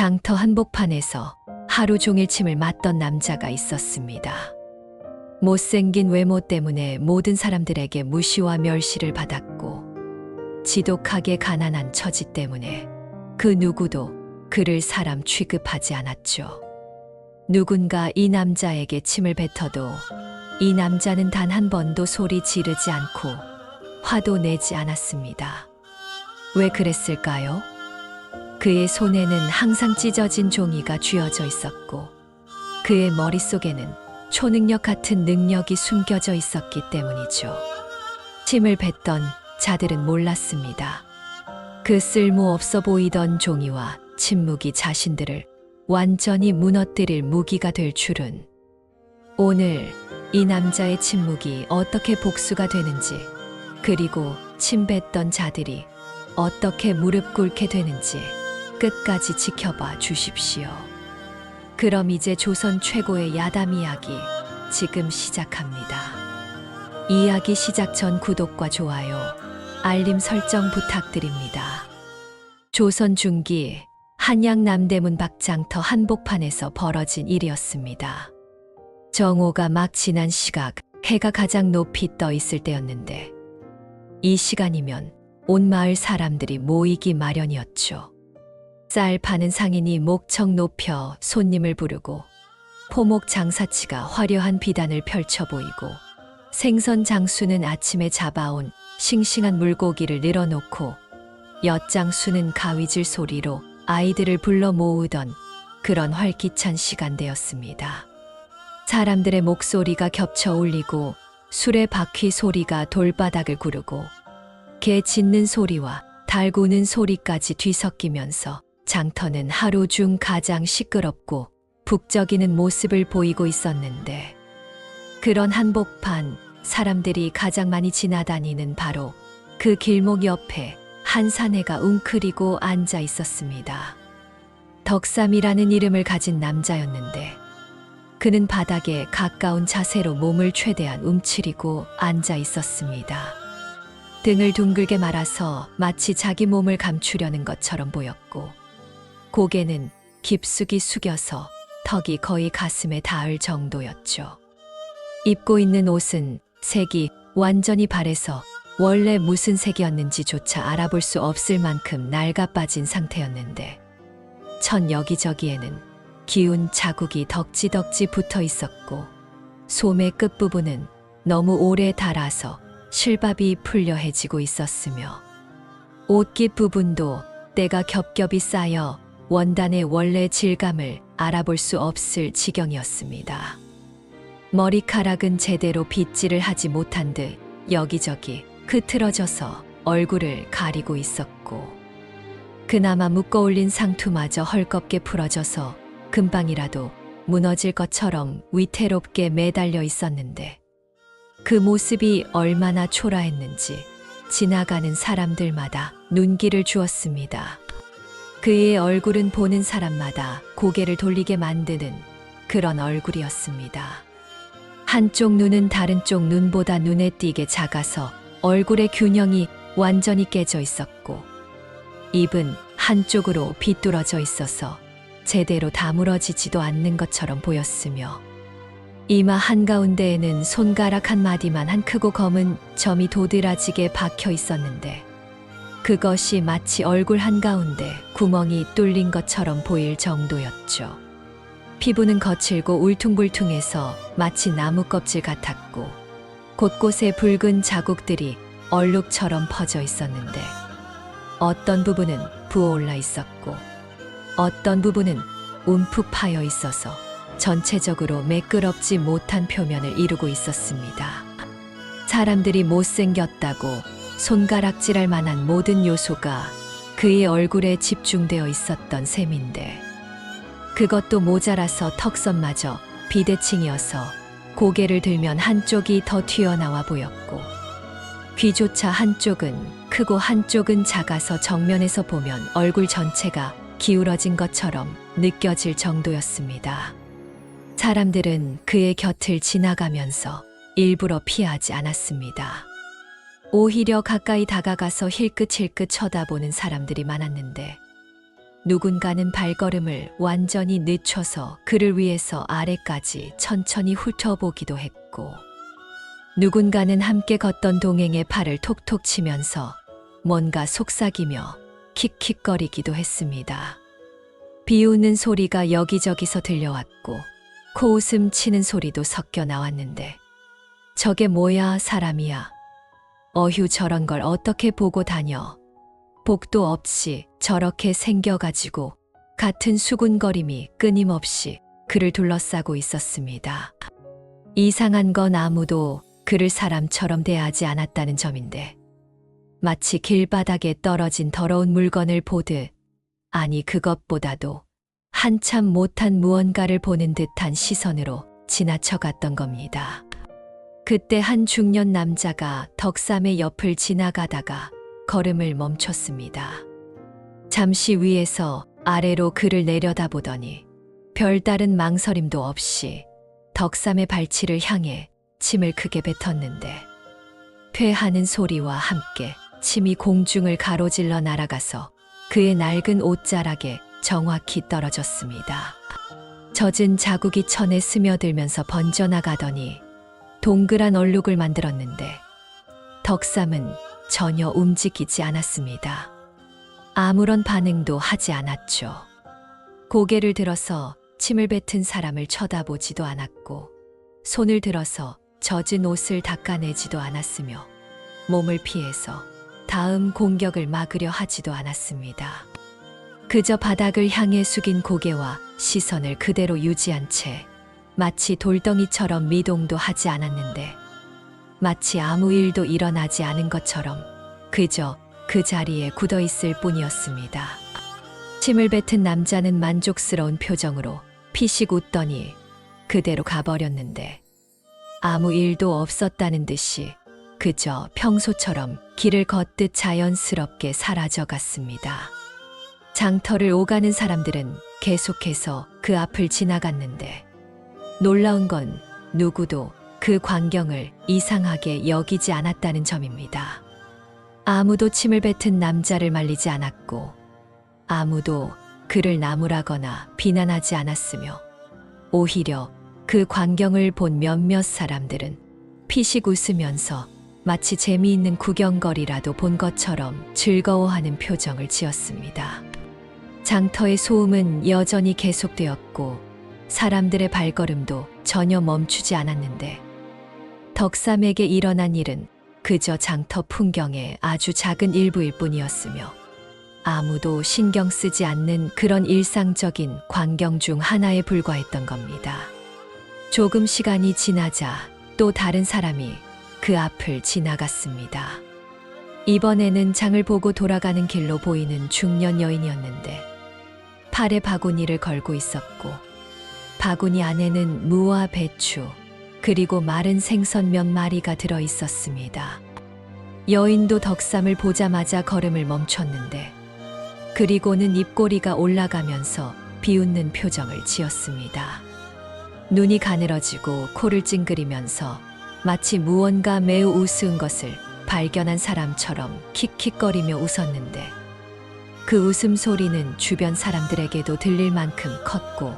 장터 한복판에서 하루 종일 침을 맞던 남자가 있었습니다. 못생긴 외모 때문에 모든 사람들에게 무시와 멸시를 받았고, 지독하게 가난한 처지 때문에 그 누구도 그를 사람 취급하지 않았죠. 누군가 이 남자에게 침을 뱉어도 이 남자는 단 한 번도 소리 지르지 않고 화도 내지 않았습니다. 왜 그랬을까요? 그의 손에는 항상 찢어진 종이가 쥐어져 있었고, 그의 머릿속에는 초능력 같은 능력이 숨겨져 있었기 때문이죠. 침을 뱉던 자들은 몰랐습니다. 그 쓸모없어 보이던 종이와 침묵이 자신들을 완전히 무너뜨릴 무기가 될 줄은. 오늘 이 남자의 침묵이 어떻게 복수가 되는지, 그리고 침 뱉던 자들이 어떻게 무릎 꿇게 되는지 끝까지 지켜봐 주십시오. 그럼 이제 조선 최고의 야담 이야기 지금 시작합니다. 이야기 시작 전 구독과 좋아요, 알림 설정 부탁드립니다. 조선 중기 한양 남대문 박장터 한복판에서 벌어진 일이었습니다. 정오가 막 지난 시각, 해가 가장 높이 떠 있을 때였는데, 이 시간이면 온 마을 사람들이 모이기 마련이었죠. 쌀 파는 상인이 목청 높여 손님을 부르고, 포목 장사치가 화려한 비단을 펼쳐 보이고, 생선 장수는 아침에 잡아온 싱싱한 물고기를 늘어놓고, 엿장수는 가위질 소리로 아이들을 불러 모으던 그런 활기찬 시간대였습니다. 사람들의 목소리가 겹쳐 울리고, 수레 바퀴 소리가 돌바닥을 구르고, 개 짖는 소리와 달 구는 소리까지 뒤섞이면서 장터는 하루 중 가장 시끄럽고 북적이는 모습을 보이고 있었는데, 그런 한복판, 사람들이 가장 많이 지나다니는 바로 그 길목 옆에 한 사내가 웅크리고 앉아 있었습니다. 덕삼이라는 이름을 가진 남자였는데, 그는 바닥에 가까운 자세로 몸을 최대한 움츠리고 앉아 있었습니다. 등을 둥글게 말아서 마치 자기 몸을 감추려는 것처럼 보였고, 고개는 깊숙이 숙여서 턱이 거의 가슴에 닿을 정도였죠. 입고 있는 옷은 색이 완전히 바래서 원래 무슨 색이었는지조차 알아볼 수 없을 만큼 낡아 빠진 상태였는데, 천 여기저기에는 기운 자국이 덕지덕지 붙어 있었고, 소매 끝부분은 너무 오래 닳아서 실밥이 풀려해지고 있었으며, 옷깃 부분도 때가 겹겹이 쌓여 원단의 원래 질감을 알아볼 수 없을 지경이었습니다. 머리카락은 제대로 빗질을 하지 못한 듯 여기저기 흐트러져서 얼굴을 가리고 있었고, 그나마 묶어올린 상투마저 헐겁게 풀어져서 금방이라도 무너질 것처럼 위태롭게 매달려 있었는데, 그 모습이 얼마나 초라했는지 지나가는 사람들마다 눈길을 주었습니다. 그의 얼굴은 보는 사람마다 고개를 돌리게 만드는 그런 얼굴이었습니다. 한쪽 눈은 다른 쪽 눈보다 눈에 띄게 작아서 얼굴의 균형이 완전히 깨져 있었고, 입은 한쪽으로 비뚤어져 있어서 제대로 다물어지지도 않는 것처럼 보였으며, 이마 한가운데에는 손가락 한 마디만 한 크고 검은 점이 도드라지게 박혀 있었는데, 그것이 마치 얼굴 한가운데 구멍이 뚫린 것처럼 보일 정도였죠. 피부는 거칠고 울퉁불퉁해서 마치 나무 껍질 같았고, 곳곳에 붉은 자국들이 얼룩처럼 퍼져 있었는데, 어떤 부분은 부어올라 있었고, 어떤 부분은 움푹 파여 있어서 전체적으로 매끄럽지 못한 표면을 이루고 있었습니다. 사람들이 못생겼다고 손가락질할 만한 모든 요소가 그의 얼굴에 집중되어 있었던 셈인데, 그것도 모자라서 턱선마저 비대칭이어서 고개를 들면 한쪽이 더 튀어나와 보였고, 귀조차 한쪽은 크고 한쪽은 작아서 정면에서 보면 얼굴 전체가 기울어진 것처럼 느껴질 정도였습니다. 사람들은 그의 곁을 지나가면서 일부러 피하지 않았습니다. 오히려 가까이 다가가서 힐끗힐끗 쳐다보는 사람들이 많았는데, 누군가는 발걸음을 완전히 늦춰서 그를 위해서 아래까지 천천히 훑어보기도 했고, 누군가는 함께 걷던 동행의 팔을 톡톡 치면서 뭔가 속삭이며 킥킥거리기도 했습니다. 비웃는 소리가 여기저기서 들려왔고 코웃음 치는 소리도 섞여 나왔는데, 저게 뭐야, 사람이야. 어휴, 저런 걸 어떻게 보고 다녀. 복도 없이 저렇게 생겨가지고. 같은 수군거림이 끊임없이 그를 둘러싸고 있었습니다. 이상한 건 아무도 그를 사람처럼 대하지 않았다는 점인데, 마치 길바닥에 떨어진 더러운 물건을 보듯, 아니 그것보다도 한참 못한 무언가를 보는 듯한 시선으로 지나쳐갔던 겁니다. 그때 한 중년 남자가 덕삼의 옆을 지나가다가 걸음을 멈췄습니다. 잠시 위에서 아래로 그를 내려다보더니 별다른 망설임도 없이 덕삼의 발치를 향해 침을 크게 뱉었는데, 퇴하는 소리와 함께 침이 공중을 가로질러 날아가서 그의 낡은 옷자락에 정확히 떨어졌습니다. 젖은 자국이 천에 스며들면서 번져나가더니 동그란 얼룩을 만들었는데, 덕삼은 전혀 움직이지 않았습니다. 아무런 반응도 하지 않았죠. 고개를 들어서 침을 뱉은 사람을 쳐다보지도 않았고, 손을 들어서 젖은 옷을 닦아내지도 않았으며, 몸을 피해서 다음 공격을 막으려 하지도 않았습니다. 그저 바닥을 향해 숙인 고개와 시선을 그대로 유지한 채 마치 돌덩이처럼 미동도 하지 않았는데, 마치 아무 일도 일어나지 않은 것처럼 그저 그 자리에 굳어 있을 뿐이었습니다. 침을 뱉은 남자는 만족스러운 표정으로 피식 웃더니 그대로 가버렸는데, 아무 일도 없었다는 듯이 그저 평소처럼 길을 걷듯 자연스럽게 사라져 갔습니다. 장터를 오가는 사람들은 계속해서 그 앞을 지나갔는데, 놀라운 건 누구도 그 광경을 이상하게 여기지 않았다는 점입니다. 아무도 침을 뱉은 남자를 말리지 않았고, 아무도 그를 나무라거나 비난하지 않았으며, 오히려 그 광경을 본 몇몇 사람들은 피식 웃으면서 마치 재미있는 구경거리라도 본 것처럼 즐거워하는 표정을 지었습니다. 장터의 소음은 여전히 계속되었고 사람들의 발걸음도 전혀 멈추지 않았는데, 덕삼에게 일어난 일은 그저 장터 풍경의 아주 작은 일부일 뿐이었으며, 아무도 신경 쓰지 않는 그런 일상적인 광경 중 하나에 불과했던 겁니다. 조금 시간이 지나자 또 다른 사람이 그 앞을 지나갔습니다. 이번에는 장을 보고 돌아가는 길로 보이는 중년 여인이었는데, 팔에 바구니를 걸고 있었고, 바구니 안에는 무와 배추, 그리고 마른 생선 몇 마리가 들어 있었습니다. 여인도 덕삼을 보자마자 걸음을 멈췄는데, 그리고는 입꼬리가 올라가면서 비웃는 표정을 지었습니다. 눈이 가늘어지고 코를 찡그리면서 마치 무언가 매우 우스운 것을 발견한 사람처럼 킥킥거리며 웃었는데, 그 웃음소리는 주변 사람들에게도 들릴 만큼 컸고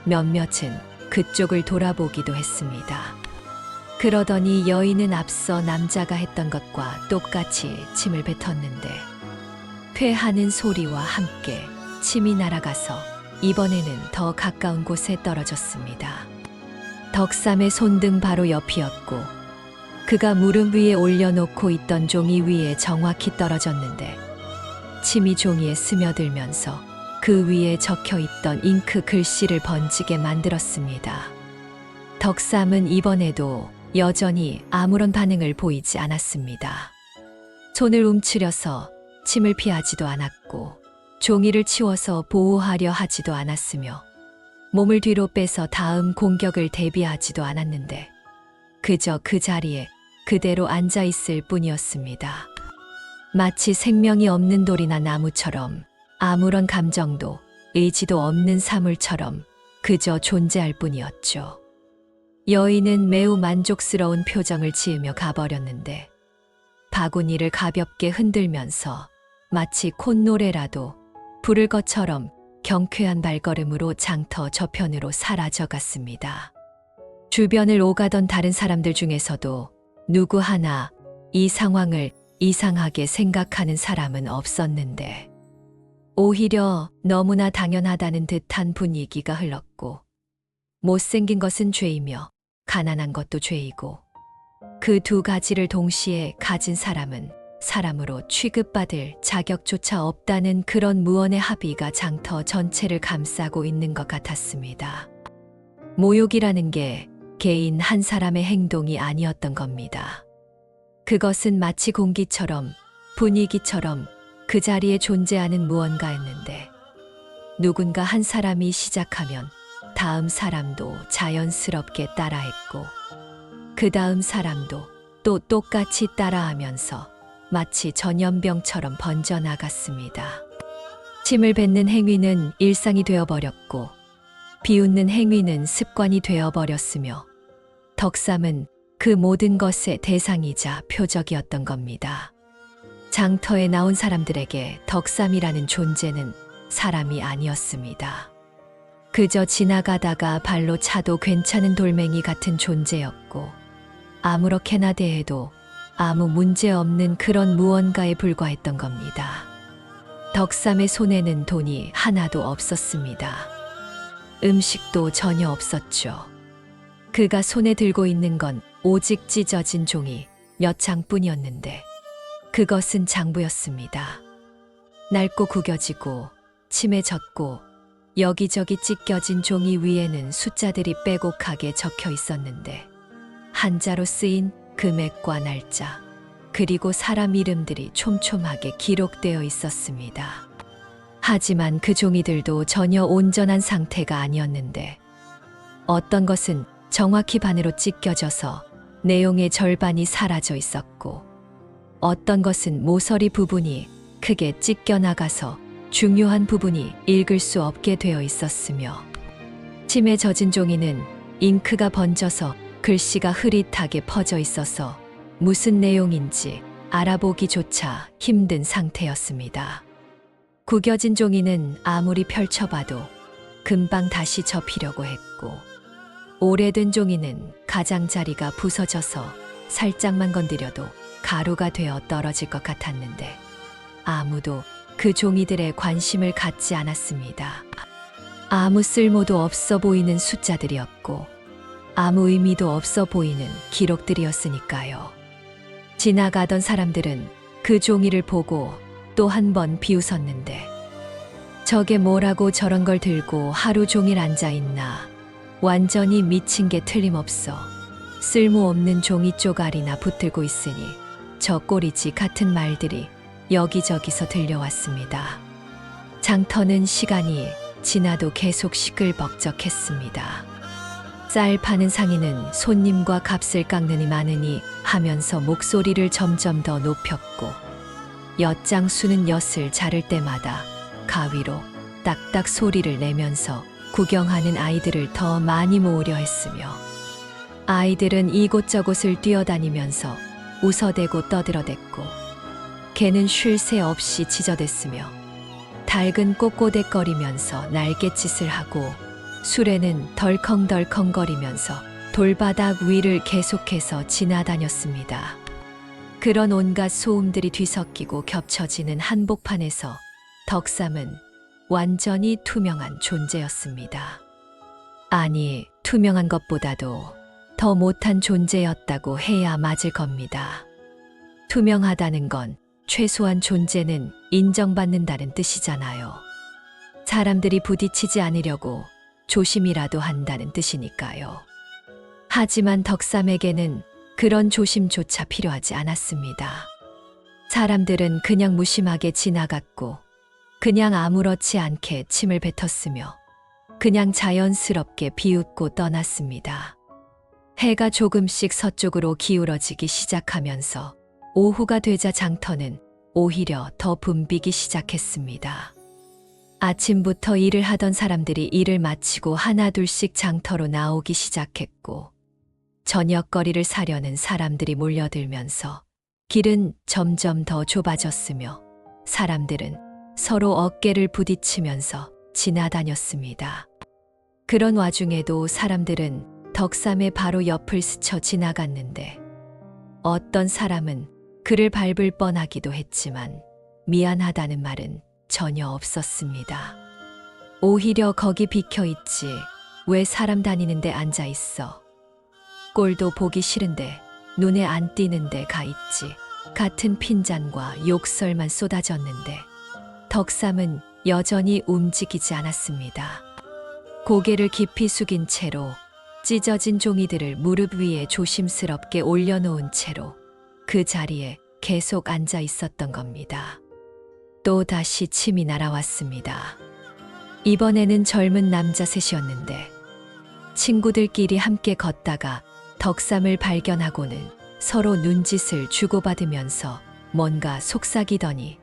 몇몇은 그쪽을 돌아보기도 했습니다. 그러더니 여인은 앞서 남자가 했던 것과 똑같이 침을 뱉었는데, 퇴하는 소리와 함께 침이 날아가서 이번에는 더 가까운 곳에 떨어졌습니다. 덕삼의 손등 바로 옆이었고, 그가 무릎 위에 올려놓고 있던 종이 위에 정확히 떨어졌는데, 침이 종이에 스며들면서 그 위에 적혀있던 잉크 글씨를 번지게 만들었습니다. 덕삼은 이번에도 여전히 아무런 반응을 보이지 않았습니다. 손을 움츠려서 침을 피하지도 않았고, 종이를 치워서 보호하려 하지도 않았으며, 몸을 뒤로 빼서 다음 공격을 대비하지도 않았는데, 그저 그 자리에 그대로 앉아 있을 뿐이었습니다. 마치 생명이 없는 돌이나 나무처럼, 아무런 감정도 의지도 없는 사물처럼 그저 존재할 뿐이었죠. 여인은 매우 만족스러운 표정을 지으며 가버렸는데, 바구니를 가볍게 흔들면서 마치 콧노래라도 부를 것처럼 경쾌한 발걸음으로 장터 저편으로 사라져 갔습니다. 주변을 오가던 다른 사람들 중에서도 누구 하나 이 상황을 이상하게 생각하는 사람은 없었는데 오히려 너무나 당연하다는 듯한 분위기가 흘렀고 못생긴 것은 죄이며 가난한 것도 죄이고 그 두 가지를 동시에 가진 사람은 사람으로 취급받을 자격조차 없다는 그런 무언의 합의가 장터 전체를 감싸고 있는 것 같았습니다. 모욕이라는 게 개인 한 사람의 행동이 아니었던 겁니다. 그것은 마치 공기처럼 분위기처럼 그 자리에 존재하는 무언가였는데 누군가 한 사람이 시작하면 다음 사람도 자연스럽게 따라했고 그 다음 사람도 또 똑같이 따라하면서 마치 전염병처럼 번져나갔습니다. 침을 뱉는 행위는 일상이 되어버렸고 비웃는 행위는 습관이 되어버렸으며 덕삼은 그 모든 것의 대상이자 표적이었던 겁니다. 장터에 나온 사람들에게 덕삼이라는 존재는 사람이 아니었습니다. 그저 지나가다가 발로 차도 괜찮은 돌멩이 같은 존재였고 아무렇게나 대해도 아무 문제 없는 그런 무언가에 불과했던 겁니다. 덕삼의 손에는 돈이 하나도 없었습니다. 음식도 전혀 없었죠. 그가 손에 들고 있는 건 오직 찢어진 종이 몇 장뿐이었는데 그것은 장부였습니다. 낡고 구겨지고 침에 젖고 여기저기 찢겨진 종이 위에는 숫자들이 빼곡하게 적혀 있었는데 한자로 쓰인 금액과 날짜 그리고 사람 이름들이 촘촘하게 기록되어 있었습니다. 하지만 그 종이들도 전혀 온전한 상태가 아니었는데 어떤 것은 정확히 반으로 찢겨져서 내용의 절반이 사라져 있었고 어떤 것은 모서리 부분이 크게 찢겨나가서 중요한 부분이 읽을 수 없게 되어 있었으며 침에 젖은 종이는 잉크가 번져서 글씨가 흐릿하게 퍼져 있어서 무슨 내용인지 알아보기조차 힘든 상태였습니다. 구겨진 종이는 아무리 펼쳐봐도 금방 다시 접히려고 했고 오래된 종이는 가장자리가 부서져서 살짝만 건드려도 가루가 되어 떨어질 것 같았는데 아무도 그 종이들에 관심을 갖지 않았습니다. 아무 쓸모도 없어 보이는 숫자들이었고 아무 의미도 없어 보이는 기록들이었으니까요. 지나가던 사람들은 그 종이를 보고 또 한 번 비웃었는데 저게 뭐라고 저런 걸 들고 하루 종일 앉아있나. 완전히 미친 게 틀림없어. 쓸모없는 종이 쪼가리나 붙들고 있으니 저 꼴이지 같은 말들이 여기저기서 들려왔습니다. 장터는 시간이 지나도 계속 시끌벅적했습니다. 쌀 파는 상인은 손님과 값을 깎느니 마느니 하면서 목소리를 점점 더 높였고 엿장수는 엿을 자를 때마다 가위로 딱딱 소리를 내면서 구경하는 아이들을 더 많이 모으려 했으며 아이들은 이곳저곳을 뛰어다니면서 웃어대고 떠들어댔고 개는 쉴 새 없이 지저댔으며 닭은 꼬꼬대거리면서 날갯짓을 하고 수레는 덜컹덜컹거리면서 돌바닥 위를 계속해서 지나다녔습니다. 그런 온갖 소음들이 뒤섞이고 겹쳐지는 한복판에서 덕삼은 완전히 투명한 존재였습니다. 아니, 투명한 것보다도 더 못한 존재였다고 해야 맞을 겁니다. 투명하다는 건 최소한 존재는 인정받는다는 뜻이잖아요. 사람들이 부딪히지 않으려고 조심이라도 한다는 뜻이니까요. 하지만 덕삼에게는 그런 조심조차 필요하지 않았습니다. 사람들은 그냥 무심하게 지나갔고 그냥 아무렇지 않게 침을 뱉었으며 그냥 자연스럽게 비웃고 떠났습니다. 해가 조금씩 서쪽으로 기울어지기 시작하면서 오후가 되자 장터는 오히려 더 붐비기 시작했습니다. 아침부터 일을 하던 사람들이 일을 마치고 하나둘씩 장터로 나오기 시작했고 저녁거리를 사려는 사람들이 몰려들면서 길은 점점 더 좁아졌으며 사람들은 서로 어깨를 부딪히면서 지나다녔습니다. 그런 와중에도 사람들은 덕삼의 바로 옆을 스쳐 지나갔는데 어떤 사람은 그를 밟을 뻔하기도 했지만 미안하다는 말은 전혀 없었습니다. 오히려 거기 비켜 있지. 왜 사람 다니는데 앉아 있어? 꼴도 보기 싫은데 눈에 안 띄는데 가 있지. 같은 핀잔과 욕설만 쏟아졌는데 덕삼은 여전히 움직이지 않았습니다. 고개를 깊이 숙인 채로 찢어진 종이들을 무릎 위에 조심스럽게 올려놓은 채로 그 자리에 계속 앉아 있었던 겁니다. 또 다시 침이 날아왔습니다. 이번에는 젊은 남자 셋이었는데 친구들끼리 함께 걷다가 덕삼을 발견하고는 서로 눈짓을 주고받으면서 뭔가 속삭이더니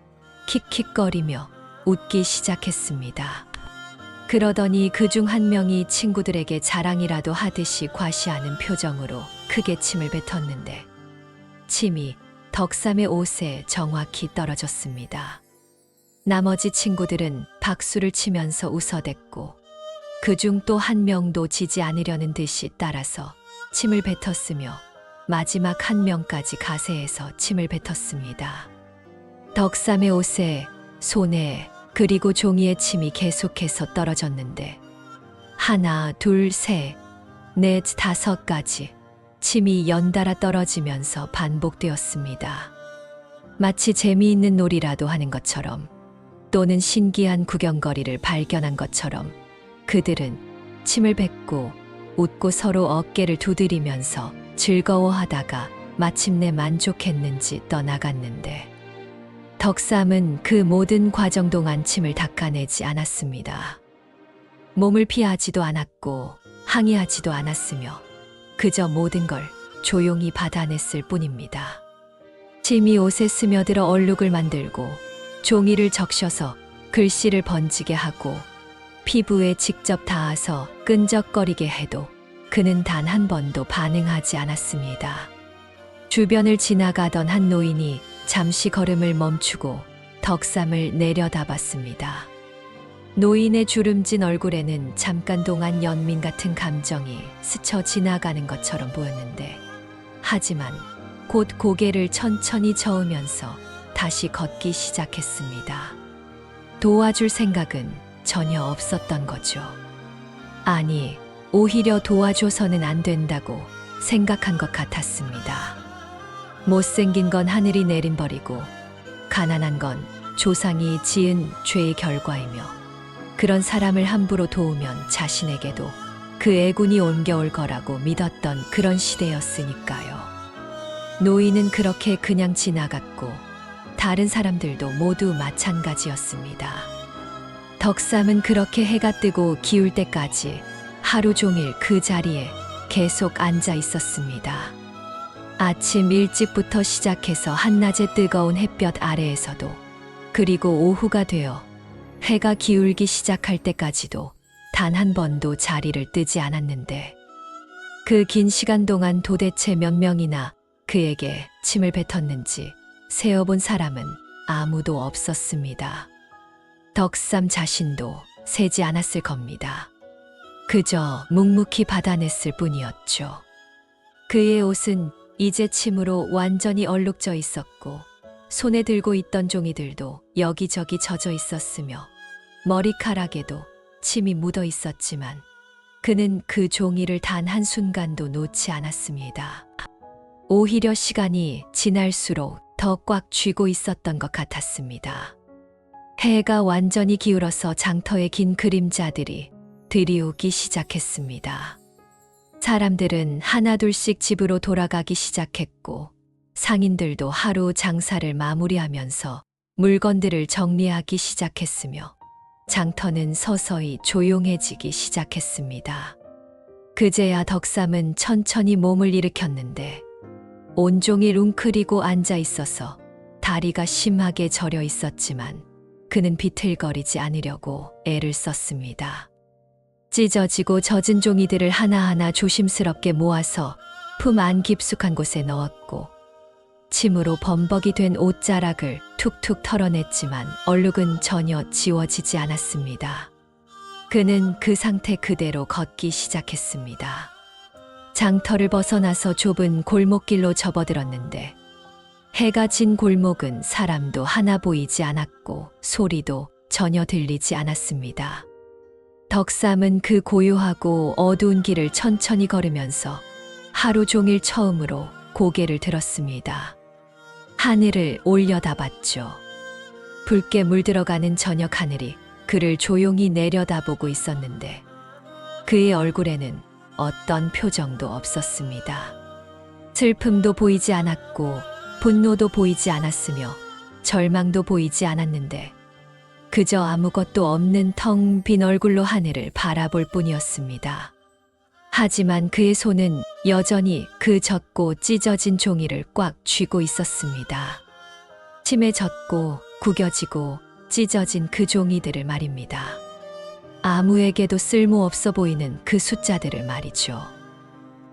킥킥거리며 웃기 시작했습니다. 그러더니 그중 한 명이 친구들에게 자랑이라도 하듯이 과시하는 표정으로 크게 침을 뱉었는데 침이 덕삼의 옷에 정확히 떨어졌습니다. 나머지 친구들은 박수를 치면서 웃어댔고 그중 또 한 명도 지지 않으려는 듯이 따라서 침을 뱉었으며 마지막 한 명까지 가세해서 침을 뱉었습니다. 덕삼의 옷에, 손에, 그리고 종이에 침이 계속해서 떨어졌는데 하나, 둘, 셋, 넷, 다섯 가지 침이 연달아 떨어지면서 반복되었습니다. 마치 재미있는 놀이라도 하는 것처럼 또는 신기한 구경거리를 발견한 것처럼 그들은 침을 뱉고 웃고 서로 어깨를 두드리면서 즐거워하다가 마침내 만족했는지 떠나갔는데 덕삼은 그 모든 과정 동안 침을 닦아내지 않았습니다. 몸을 피하지도 않았고 항의하지도 않았으며 그저 모든 걸 조용히 받아냈을 뿐입니다. 침이 옷에 스며들어 얼룩을 만들고 종이를 적셔서 글씨를 번지게 하고 피부에 직접 닿아서 끈적거리게 해도 그는 단 한 번도 반응하지 않았습니다. 주변을 지나가던 한 노인이 잠시 걸음을 멈추고 덕삼을 내려다봤습니다. 노인의 주름진 얼굴에는 잠깐 동안 연민 같은 감정이 스쳐 지나가는 것처럼 보였는데 하지만 곧 고개를 천천히 저으면서 다시 걷기 시작했습니다. 도와줄 생각은 전혀 없었던 거죠. 아니, 오히려 도와줘서는 안 된다고 생각한 것 같았습니다. 못생긴 건 하늘이 내린버리고 가난한 건 조상이 지은 죄의 결과이며 그런 사람을 함부로 도우면 자신에게도 그 애군이 옮겨올 거라고 믿었던 그런 시대였으니까요. 노인은 그렇게 그냥 지나갔고 다른 사람들도 모두 마찬가지였습니다. 덕삼은 그렇게 해가 뜨고 기울 때까지 하루 종일 그 자리에 계속 앉아 있었습니다. 아침 일찍부터 시작해서 한낮의 뜨거운 햇볕 아래에서도 그리고 오후가 되어 해가 기울기 시작할 때까지도 단 한 번도 자리를 뜨지 않았는데 그 긴 시간 동안 도대체 몇 명이나 그에게 침을 뱉었는지 세어본 사람은 아무도 없었습니다. 덕삼 자신도 세지 않았을 겁니다. 그저 묵묵히 받아냈을 뿐이었죠. 그의 옷은 이제 침으로 완전히 얼룩져 있었고 손에 들고 있던 종이들도 여기저기 젖어 있었으며 머리카락에도 침이 묻어 있었지만 그는 그 종이를 단 한순간도 놓지 않았습니다. 오히려 시간이 지날수록 더 꽉 쥐고 있었던 것 같았습니다. 해가 완전히 기울어서 장터의 긴 그림자들이 들이오기 시작했습니다. 사람들은 하나둘씩 집으로 돌아가기 시작했고 상인들도 하루 장사를 마무리하면서 물건들을 정리하기 시작했으며 장터는 서서히 조용해지기 시작했습니다. 그제야 덕삼은 천천히 몸을 일으켰는데 온종일 웅크리고 앉아 있어서 다리가 심하게 저려 있었지만 그는 비틀거리지 않으려고 애를 썼습니다. 찢어지고 젖은 종이들을 하나하나 조심스럽게 모아서 품 안 깊숙한 곳에 넣었고 침으로 범벅이 된 옷자락을 툭툭 털어냈지만 얼룩은 전혀 지워지지 않았습니다. 그는 그 상태 그대로 걷기 시작했습니다. 장터를 벗어나서 좁은 골목길로 접어들었는데 해가 진 골목은 사람도 하나 보이지 않았고 소리도 전혀 들리지 않았습니다. 덕삼은 그 고요하고 어두운 길을 천천히 걸으면서 하루 종일 처음으로 고개를 들었습니다. 하늘을 올려다봤죠. 붉게 물들어가는 저녁 하늘이 그를 조용히 내려다보고 있었는데 그의 얼굴에는 어떤 표정도 없었습니다. 슬픔도 보이지 않았고 분노도 보이지 않았으며 절망도 보이지 않았는데 그저 아무것도 없는 텅 빈 얼굴로 하늘을 바라볼 뿐이었습니다. 하지만 그의 손은 여전히 그 젖고 찢어진 종이를 꽉 쥐고 있었습니다. 침에 젖고 구겨지고 찢어진 그 종이들을 말입니다. 아무에게도 쓸모없어 보이는 그 숫자들을 말이죠.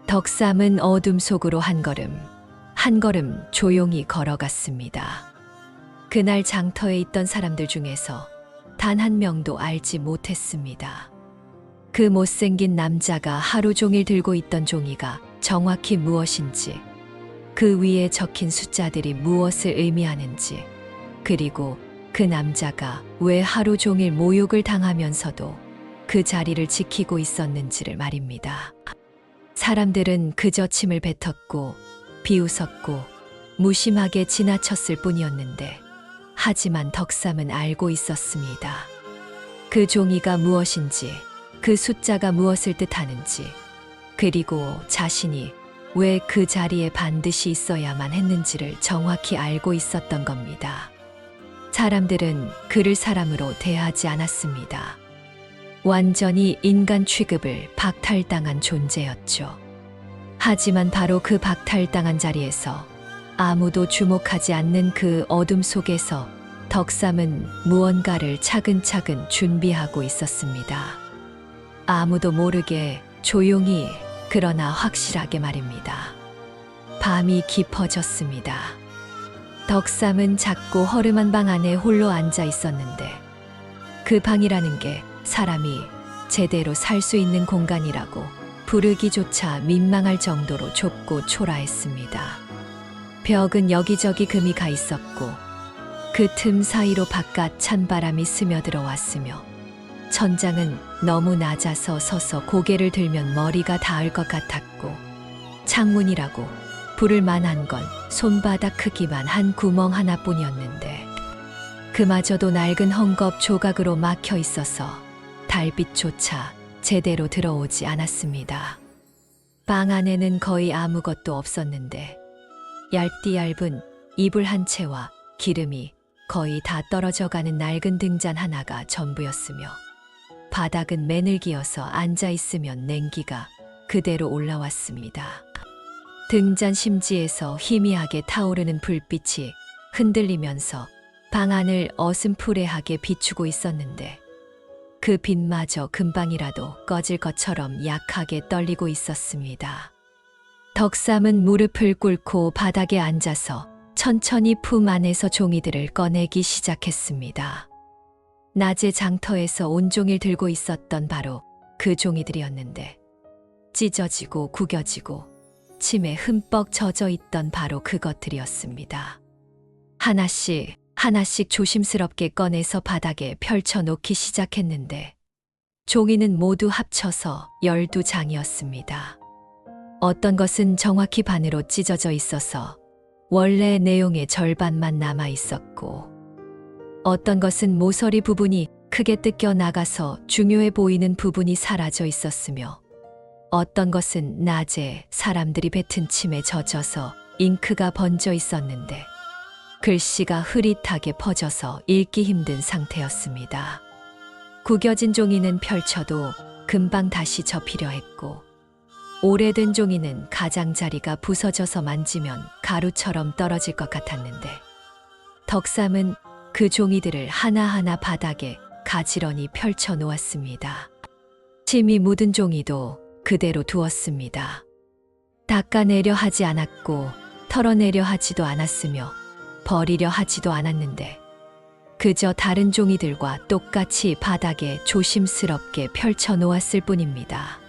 덕삼은 어둠 속으로 한 걸음 조용히 걸어갔습니다. 그날 장터에 있던 사람들 중에서 단 한 명도 알지 못했습니다. 그 못생긴 남자가 하루 종일 들고 있던 종이가 정확히 무엇인지, 그 위에 적힌 숫자들이 무엇을 의미하는지, 그리고 그 남자가 왜 하루 종일 모욕을 당하면서도 그 자리를 지키고 있었는지를 말입니다. 사람들은 그저 침을 뱉었고 비웃었고 무심하게 지나쳤을 뿐이었는데 하지만 덕삼은 알고 있었습니다. 그 종이가 무엇인지, 그 숫자가 무엇을 뜻하는지, 그리고 자신이 왜 그 자리에 반드시 있어야만 했는지를 정확히 알고 있었던 겁니다. 사람들은 그를 사람으로 대하지 않았습니다. 완전히 인간 취급을 박탈당한 존재였죠. 하지만 바로 그 박탈당한 자리에서 아무도 주목하지 않는 그 어둠 속에서 덕삼은 무언가를 차근차근 준비하고 있었습니다. 아무도 모르게 조용히 그러나 확실하게 말입니다. 밤이 깊어졌습니다. 덕삼은 작고 허름한 방 안에 홀로 앉아 있었는데 그 방이라는 게 사람이 제대로 살 수 있는 공간이라고 부르기조차 민망할 정도로 좁고 초라했습니다. 벽은 여기저기 금이 가 있었고 그 틈 사이로 바깥 찬바람이 스며들어왔으며 천장은 너무 낮아서 서서 고개를 들면 머리가 닿을 것 같았고 창문이라고 부를 만한 건 손바닥 크기만 한 구멍 하나뿐이었는데 그마저도 낡은 헝겊 조각으로 막혀 있어서 달빛조차 제대로 들어오지 않았습니다. 방 안에는 거의 아무것도 없었는데 얇디 얇은 이불 한 채와 기름이 거의 다 떨어져가는 낡은 등잔 하나가 전부였으며 바닥은 매늘기어서 앉아있으면 냉기가 그대로 올라왔습니다. 등잔 심지에서 희미하게 타오르는 불빛이 흔들리면서 방 안을 어슴푸레하게 비추고 있었는데 그 빛마저 금방이라도 꺼질 것처럼 약하게 떨리고 있었습니다. 덕삼은 무릎을 꿇고 바닥에 앉아서 천천히 품 안에서 종이들을 꺼내기 시작했습니다. 낮에 장터에서 온종일 들고 있었던 바로 그 종이들이었는데 찢어지고 구겨지고 침에 흠뻑 젖어 있던 바로 그것들이었습니다. 하나씩 하나씩 조심스럽게 꺼내서 바닥에 펼쳐놓기 시작했는데 종이는 모두 합쳐서 12장이었습니다. 어떤 것은 정확히 반으로 찢어져 있어서 원래 내용의 절반만 남아 있었고 어떤 것은 모서리 부분이 크게 뜯겨 나가서 중요해 보이는 부분이 사라져 있었으며 어떤 것은 낮에 사람들이 뱉은 침에 젖어서 잉크가 번져 있었는데 글씨가 흐릿하게 퍼져서 읽기 힘든 상태였습니다. 구겨진 종이는 펼쳐도 금방 다시 접히려 했고 오래된 종이는 가장자리가 부서져서 만지면 가루처럼 떨어질 것 같았는데 덕삼은 그 종이들을 하나하나 바닥에 가지런히 펼쳐 놓았습니다. 침이 묻은 종이도 그대로 두었습니다. 닦아내려 하지 않았고 털어내려 하지도 않았으며 버리려 하지도 않았는데 그저 다른 종이들과 똑같이 바닥에 조심스럽게 펼쳐 놓았을 뿐입니다.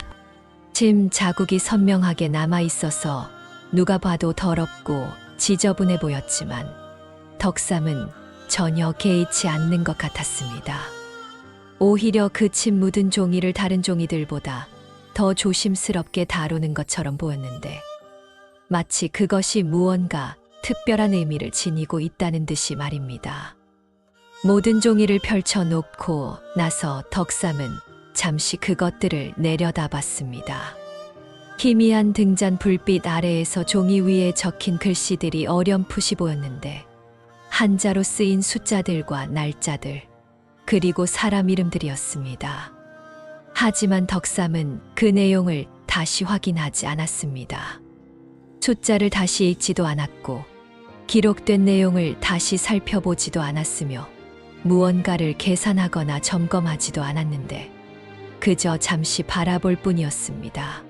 침 자국이 선명하게 남아 있어서 누가 봐도 더럽고 지저분해 보였지만 덕삼은 전혀 개의치 않는 것 같았습니다. 오히려 그 침 묻은 종이를 다른 종이들보다 더 조심스럽게 다루는 것처럼 보였는데 마치 그것이 무언가 특별한 의미를 지니고 있다는 듯이 말입니다. 모든 종이를 펼쳐놓고 나서 덕삼은 잠시 그것들을 내려다봤습니다. 희미한 등잔 불빛 아래에서 종이 위에 적힌 글씨들이 어렴풋이 보였는데 한자로 쓰인 숫자들과 날짜들 그리고 사람 이름들이었습니다. 하지만 덕삼은 그 내용을 다시 확인하지 않았습니다. 숫자를 다시 읽지도 않았고 기록된 내용을 다시 살펴보지도 않았으며 무언가를 계산하거나 점검하지도 않았는데 그저 잠시 바라볼 뿐이었습니다.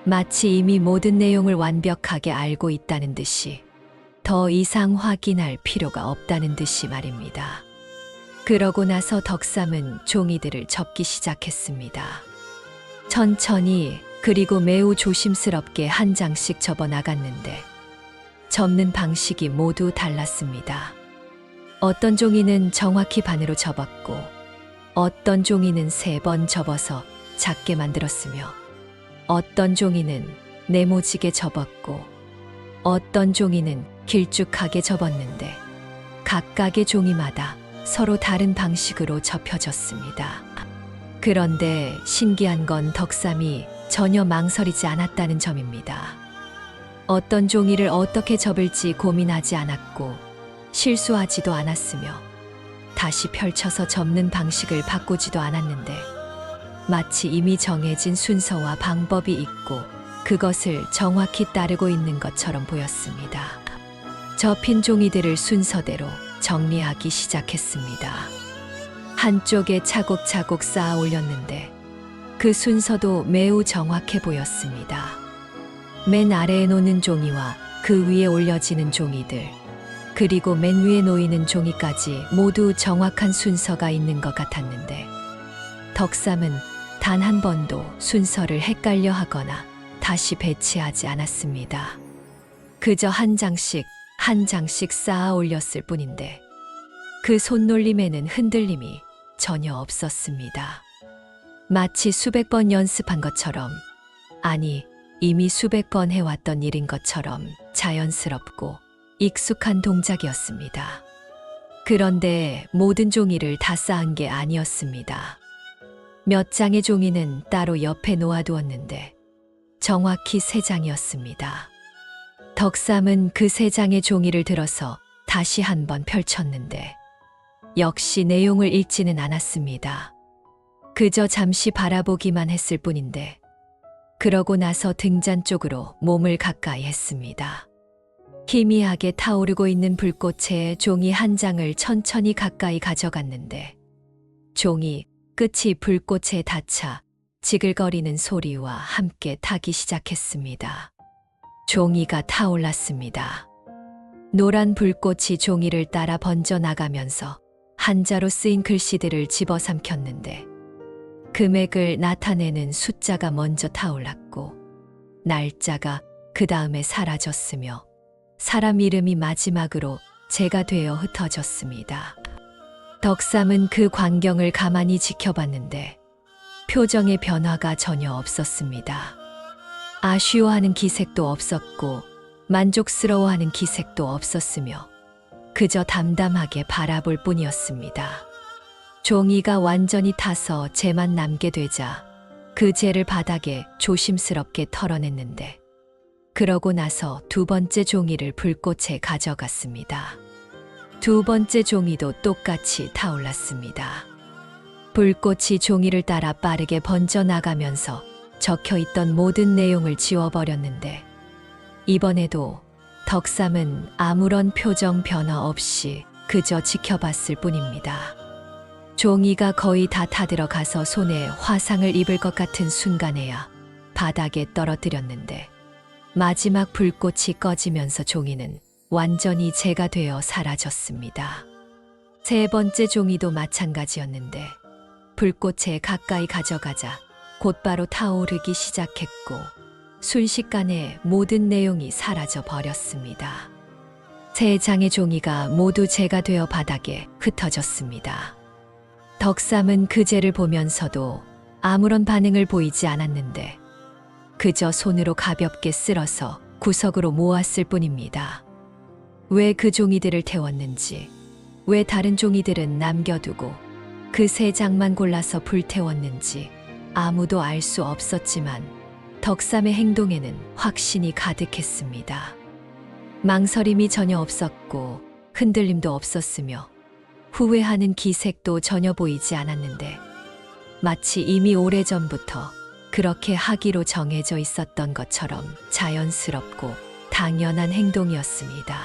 마치 이미 모든 내용을 완벽하게 알고 있다는 듯이 더 이상 확인할 필요가 없다는 듯이 말입니다. 그러고 나서 덕삼은 종이들을 접기 시작했습니다. 천천히 그리고 매우 조심스럽게 한 장씩 접어 나갔는데 접는 방식이 모두 달랐습니다. 어떤 종이는 정확히 반으로 접었고 어떤 종이는 3번 접어서 작게 만들었으며 어떤 종이는 네모지게 접었고 어떤 종이는 길쭉하게 접었는데 각각의 종이마다 서로 다른 방식으로 접혀졌습니다. 그런데 신기한 건 덕삼이 전혀 망설이지 않았다는 점입니다. 어떤 종이를 어떻게 접을지 고민하지 않았고 실수하지도 않았으며 다시 펼쳐서 접는 방식을 바꾸지도 않았는데 마치 이미 정해진 순서와 방법이 있고 그것을 정확히 따르고 있는 것처럼 보였습니다. 접힌 종이들을 순서대로 정리하기 시작했습니다. 한쪽에 차곡차곡 쌓아 올렸는데 그 순서도 매우 정확해 보였습니다. 맨 아래에 놓는 종이와 그 위에 올려지는 종이들 그리고 맨 위에 놓이는 종이까지 모두 정확한 순서가 있는 것 같았는데 덕삼은 단 한 번도 순서를 헷갈려 하거나 다시 배치하지 않았습니다. 그저 한 장씩 쌓아 올렸을 뿐인데 그 손놀림에는 흔들림이 전혀 없었습니다. 마치 수백 번 연습한 것처럼, 아니 이미 수백 번 해왔던 일인 것처럼 자연스럽고 익숙한 동작이었습니다. 그런데 모든 종이를 다 쌓은 게 아니었습니다. 몇 장의 종이는 따로 옆에 놓아두었는데 정확히 3장이었습니다. 덕삼은 그 3장의 종이를 들어서 다시 한번 펼쳤는데 역시 내용을 읽지는 않았습니다. 그저 잠시 바라보기만 했을 뿐인데 그러고 나서 등잔 쪽으로 몸을 가까이 했습니다. 희미하게 타오르고 있는 불꽃에 종이 한 장을 천천히 가까이 가져갔는데 종이 끝이 불꽃에 닿자 지글거리는 소리와 함께 타기 시작했습니다. 종이가 타올랐습니다. 노란 불꽃이 종이를 따라 번져나가면서 한자로 쓰인 글씨들을 집어삼켰는데 금액을 나타내는 숫자가 먼저 타올랐고 날짜가 그 다음에 사라졌으며 사람 이름이 마지막으로 재가 되어 흩어졌습니다. 덕삼은 그 광경을 가만히 지켜봤는데 표정의 변화가 전혀 없었습니다. 아쉬워하는 기색도 없었고 만족스러워하는 기색도 없었으며 그저 담담하게 바라볼 뿐이었습니다. 종이가 완전히 타서 재만 남게 되자 그 재를 바닥에 조심스럽게 털어냈는데 그러고 나서 2번째 종이를 불꽃에 가져갔습니다. 2번째 종이도 똑같이 타올랐습니다. 불꽃이 종이를 따라 빠르게 번져나가면서 적혀있던 모든 내용을 지워버렸는데 이번에도 덕삼은 아무런 표정 변화 없이 그저 지켜봤을 뿐입니다. 종이가 거의 다 타들어가서 손에 화상을 입을 것 같은 순간에야 바닥에 떨어뜨렸는데 마지막 불꽃이 꺼지면서 종이는 완전히 재가 되어 사라졌습니다. 세 번째 종이도 마찬가지였는데 불꽃에 가까이 가져가자 곧바로 타오르기 시작했고 순식간에 모든 내용이 사라져 버렸습니다. 세 장의 종이가 모두 재가 되어 바닥에 흩어졌습니다. 덕삼은 그 재를 보면서도 아무런 반응을 보이지 않았는데 그저 손으로 가볍게 쓸어서 구석으로 모았을 뿐입니다. 왜 그 종이들을 태웠는지, 왜 다른 종이들은 남겨두고 그 세 장만 골라서 불태웠는지 아무도 알 수 없었지만 덕삼의 행동에는 확신이 가득했습니다. 망설임이 전혀 없었고 흔들림도 없었으며 후회하는 기색도 전혀 보이지 않았는데 마치 이미 오래전부터 그렇게 하기로 정해져 있었던 것처럼 자연스럽고 당연한 행동이었습니다.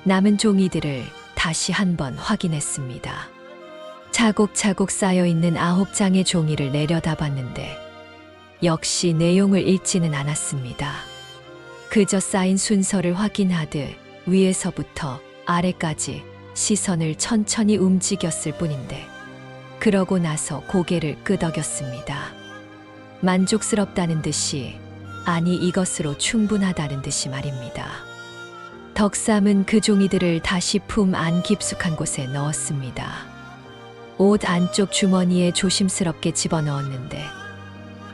남은 종이들을 다시 한번 확인했습니다. 차곡차곡 쌓여있는 9장의 종이를 내려다봤는데 역시 내용을 읽지는 않았습니다. 그저 쌓인 순서를 확인하듯 위에서부터 아래까지 시선을 천천히 움직였을 뿐인데 그러고 나서 고개를 끄덕였습니다. 만족스럽다는 듯이, 아니 이것으로 충분하다는 듯이 말입니다. 덕삼은 그 종이들을 다시 품 안 깊숙한 곳에 넣었습니다. 옷 안쪽 주머니에 조심스럽게 집어넣었는데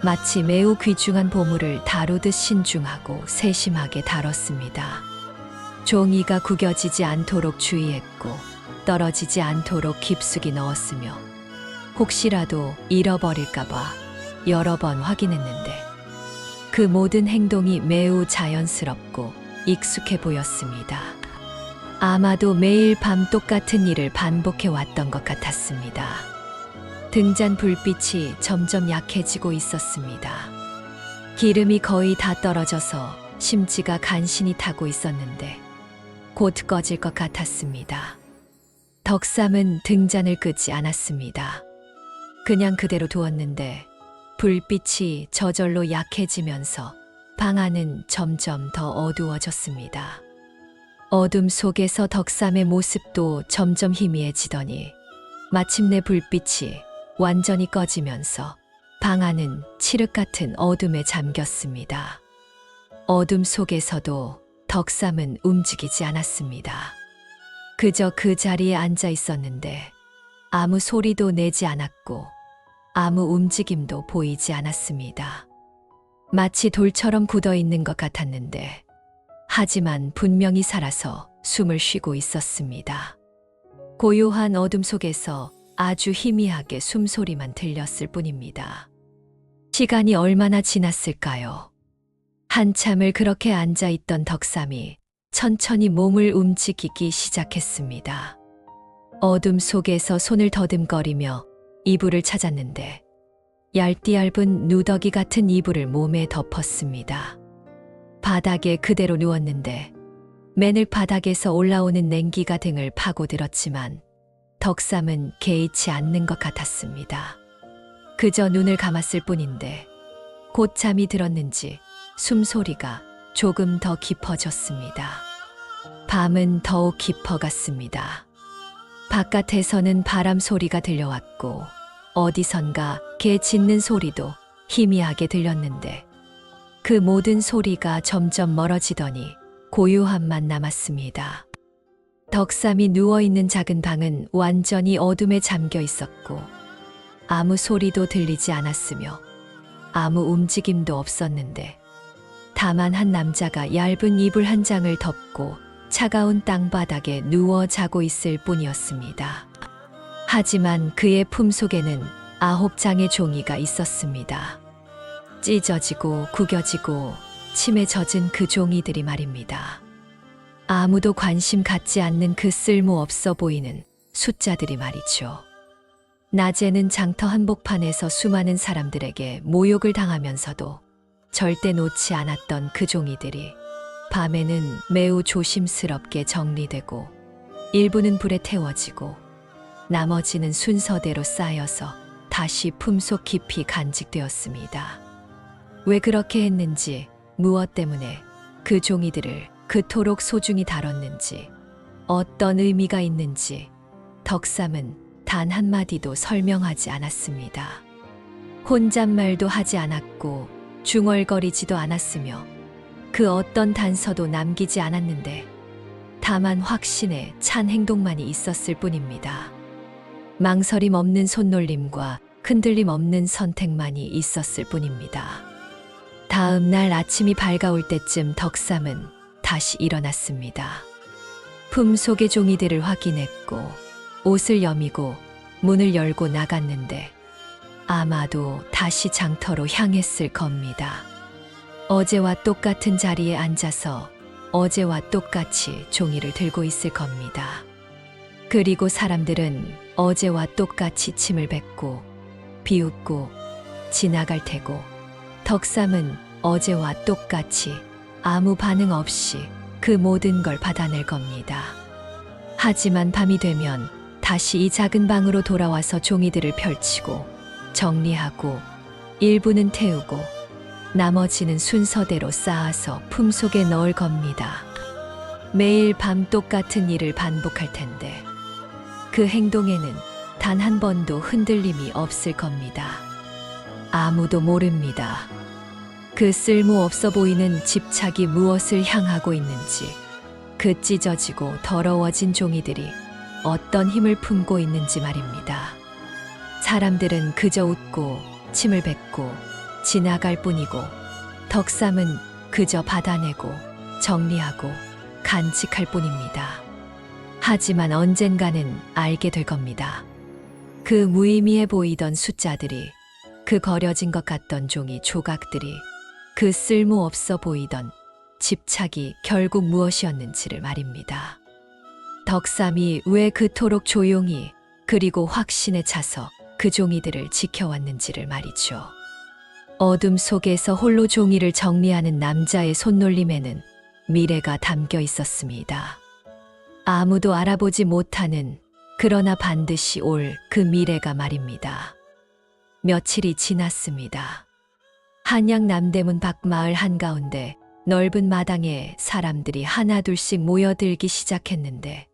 마치 매우 귀중한 보물을 다루듯 신중하고 세심하게 다뤘습니다. 종이가 구겨지지 않도록 주의했고 떨어지지 않도록 깊숙이 넣었으며 혹시라도 잃어버릴까봐 여러 번 확인했는데 그 모든 행동이 매우 자연스럽고 익숙해 보였습니다. 아마도 매일 밤 똑같은 일을 반복해 왔던 것 같았습니다. 등잔 불빛이 점점 약해지고 있었습니다. 기름이 거의 다 떨어져서 심지가 간신히 타고 있었는데 곧 꺼질 것 같았습니다. 덕삼은 등잔을 끄지 않았습니다. 그냥 그대로 두었는데 불빛이 저절로 약해지면서 방 안은 점점 더 어두워졌습니다. 어둠 속에서 덕삼의 모습도 점점 희미해지더니 마침내 불빛이 완전히 꺼지면서 방 안은 칠흑 같은 어둠에 잠겼습니다. 어둠 속에서도 덕삼은 움직이지 않았습니다. 그저 그 자리에 앉아 있었는데 아무 소리도 내지 않았고 아무 움직임도 보이지 않았습니다. 마치 돌처럼 굳어 있는 것 같았는데 하지만 분명히 살아서 숨을 쉬고 있었습니다. 고요한 어둠 속에서 아주 희미하게 숨소리만 들렸을 뿐입니다. 시간이 얼마나 지났을까요? 한참을 그렇게 앉아있던 덕삼이 천천히 몸을 움직이기 시작했습니다. 어둠 속에서 손을 더듬거리며 이불을 찾았는데 얇디얇은 누더기 같은 이불을 몸에 덮었습니다. 바닥에 그대로 누웠는데 맨을 바닥에서 올라오는 냉기가 등을 파고들었지만 덕삼은 개의치 않는 것 같았습니다. 그저 눈을 감았을 뿐인데 곧 잠이 들었는지 숨소리가 조금 더 깊어졌습니다. 밤은 더욱 깊어갔습니다. 바깥에서는 바람 소리가 들려왔고 어디선가 개 짖는 소리도 희미하게 들렸는데 그 모든 소리가 점점 멀어지더니 고요함만 남았습니다. 덕삼이 누워있는 작은 방은 완전히 어둠에 잠겨 있었고 아무 소리도 들리지 않았으며 아무 움직임도 없었는데 다만 한 남자가 얇은 이불 한 장을 덮고 차가운 땅바닥에 누워 자고 있을 뿐이었습니다. 하지만 그의 품속에는 9장의 종이가 있었습니다. 찢어지고 구겨지고 침에 젖은 그 종이들이 말입니다. 아무도 관심 갖지 않는 그 쓸모없어 보이는 숫자들이 말이죠. 낮에는 장터 한복판에서 수많은 사람들에게 모욕을 당하면서도 절대 놓지 않았던 그 종이들이 밤에는 매우 조심스럽게 정리되고 일부는 불에 태워지고 나머지는 순서대로 쌓여서 다시 품속 깊이 간직되었습니다. 왜 그렇게 했는지 무엇 때문에 그 종이들을 그토록 소중히 다뤘는지, 어떤 의미가 있는지 덕삼은 단 한마디도 설명하지 않았습니다. 혼잣말도 하지 않았고 중얼거리지도 않았으며 그 어떤 단서도 남기지 않았는데 다만 확신에 찬 행동만이 있었을 뿐입니다. 망설임 없는 손놀림과 흔들림 없는 선택만이 있었을 뿐입니다. 다음 날 아침이 밝아올 때쯤 덕삼은 다시 일어났습니다. 품 속의 종이들을 확인했고 옷을 여미고 문을 열고 나갔는데 아마도 다시 장터로 향했을 겁니다. 어제와 똑같은 자리에 앉아서 어제와 똑같이 종이를 들고 있을 겁니다. 그리고 사람들은 어제와 똑같이 침을 뱉고 비웃고 지나갈 테고 덕삼은 어제와 똑같이 아무 반응 없이 그 모든 걸 받아낼 겁니다. 하지만 밤이 되면 다시 이 작은 방으로 돌아와서 종이들을 펼치고 정리하고 일부는 태우고 나머지는 순서대로 쌓아서 품속에 넣을 겁니다. 매일 밤 똑같은 일을 반복할 텐데 그 행동에는 단 한 번도 흔들림이 없을 겁니다. 아무도 모릅니다. 그 쓸모없어 보이는 집착이 무엇을 향하고 있는지, 그 찢어지고 더러워진 종이들이 어떤 힘을 품고 있는지 말입니다. 사람들은 그저 웃고 침을 뱉고 지나갈 뿐이고 덕삼은 그저 받아내고 정리하고 간직할 뿐입니다. 하지만 언젠가는 알게 될 겁니다. 그 무의미해 보이던 숫자들이, 그 거려진 것 같던 종이 조각들이, 그 쓸모없어 보이던 집착이 결국 무엇이었는지를 말입니다. 덕삼이 왜 그토록 조용히 그리고 확신에 차서 그 종이들을 지켜왔는지를 말이죠. 어둠 속에서 홀로 종이를 정리하는 남자의 손놀림에는 미래가 담겨 있었습니다. 아무도 알아보지 못하는, 그러나 반드시 올 그 미래가 말입니다. 며칠이 지났습니다. 한양 남대문 밖 마을 한가운데 넓은 마당에 사람들이 하나둘씩 모여들기 시작했는데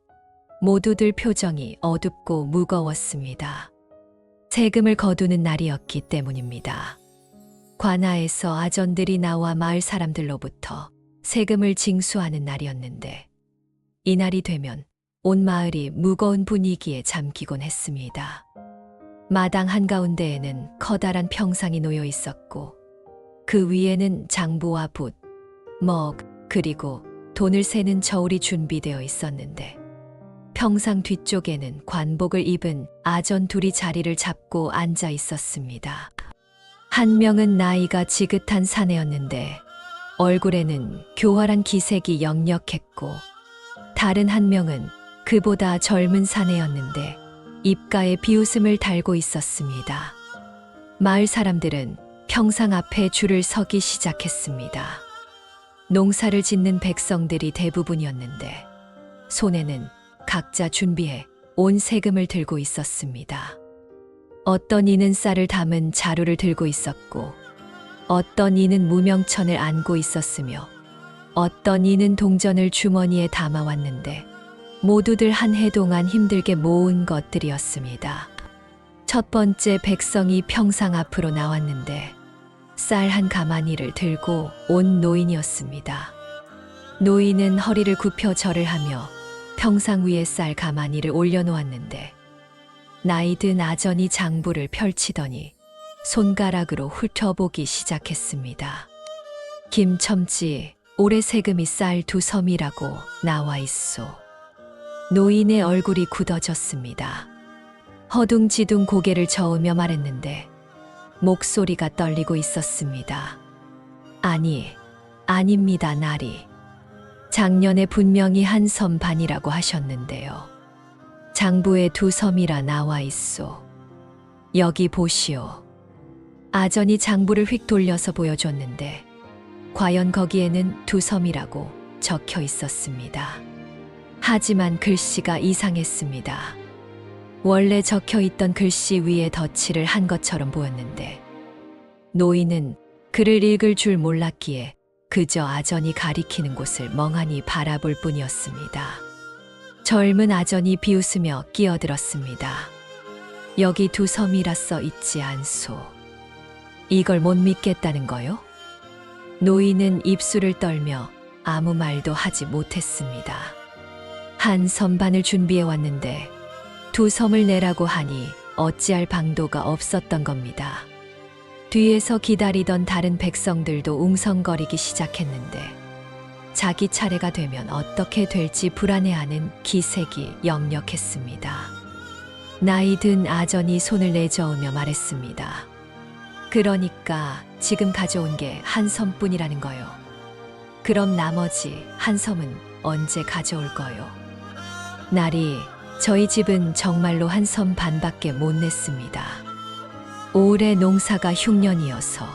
모두들 표정이 어둡고 무거웠습니다. 세금을 거두는 날이었기 때문입니다. 관아에서 아전들이 나와 마을 사람들로부터 세금을 징수하는 날이었는데 이 날이 되면 온 마을이 무거운 분위기에 잠기곤 했습니다. 마당 한가운데에는 커다란 평상이 놓여 있었고 그 위에는 장부와 붓, 먹, 그리고 돈을 세는 저울이 준비되어 있었는데 평상 뒤쪽에는 관복을 입은 아전 둘이 자리를 잡고 앉아 있었습니다. 한 명은 나이가 지긋한 사내였는데 얼굴에는 교활한 기색이 역력했고 다른 한 명은 그보다 젊은 사내였는데 입가에 비웃음을 달고 있었습니다. 마을 사람들은 평상 앞에 줄을 서기 시작했습니다. 농사를 짓는 백성들이 대부분이었는데 손에는 각자 준비해 온 세금을 들고 있었습니다. 어떤 이는 쌀을 담은 자루를 들고 있었고 어떤 이는 무명천을 안고 있었으며 어떤 이는 동전을 주머니에 담아왔는데 모두들 한 해 동안 힘들게 모은 것들이었습니다. 첫 번째 백성이 평상 앞으로 나왔는데 쌀 한 가마니를 들고 온 노인이었습니다. 노인은 허리를 굽혀 절을 하며 평상 위에 쌀 가마니를 올려놓았는데 나이 든 아전이 장부를 펼치더니 손가락으로 훑어보기 시작했습니다. 김첨지 올해 세금이 쌀 2섬이라고 나와 있소. 노인의 얼굴이 굳어졌습니다. 허둥지둥 고개를 저으며 말했는데 목소리가 떨리고 있었습니다. 아닙니다, 나리. 작년에 분명히 1섬 반이라고 하셨는데요. 장부에 2섬이라 나와 있소. 여기 보시오. 아전이 장부를 휙 돌려서 보여줬는데 과연 거기에는 2섬이라고 적혀 있었습니다. 하지만 글씨가 이상했습니다. 원래 적혀 있던 글씨 위에 덧칠을 한 것처럼 보였는데 노인은 글을 읽을 줄 몰랐기에 그저 아전이 가리키는 곳을 멍하니 바라볼 뿐이었습니다. 젊은 아전이 비웃으며 끼어들었습니다. 여기 두 섬이라 써 있지 않소. 이걸 못 믿겠다는 거요? 노인은 입술을 떨며 아무 말도 하지 못했습니다. 한 선반을 준비해 왔는데 두 섬을 내라고 하니 어찌할 방도가 없었던 겁니다. 뒤에서 기다리던 다른 백성들도 웅성거리기 시작했는데 자기 차례가 되면 어떻게 될지 불안해하는 기색이 역력했습니다. 나이 든 아전이 손을 내저으며 말했습니다. 그러니까 지금 가져온 게 한 섬뿐이라는 거요. 그럼 나머지 한 섬은 언제 가져올 거요? 나리, 저희 집은 정말로 한 섬 반밖에 못 냈습니다. 올해 농사가 흉년이어서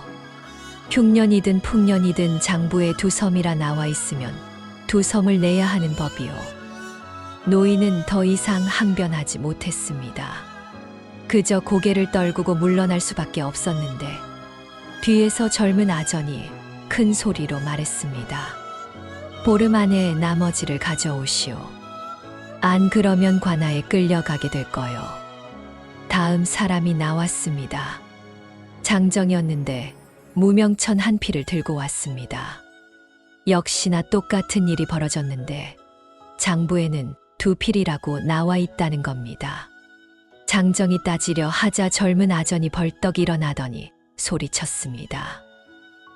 흉년이든 풍년이든 장부에 두 섬이라 나와 있으면 두 섬을 내야 하는 법이요. 노인은 더 이상 항변하지 못했습니다. 그저 고개를 떨구고 물러날 수밖에 없었는데 뒤에서 젊은 아전이 큰 소리로 말했습니다. 보름 안에 나머지를 가져오시오. 안 그러면 관아에 끌려가게 될 거요. 다음 사람이 나왔습니다. 장정이었는데 무명천 한 필을 들고 왔습니다. 역시나 똑같은 일이 벌어졌는데 장부에는 두 필이라고 나와 있다는 겁니다. 장정이 따지려 하자 젊은 아전이 벌떡 일어나더니 소리쳤습니다.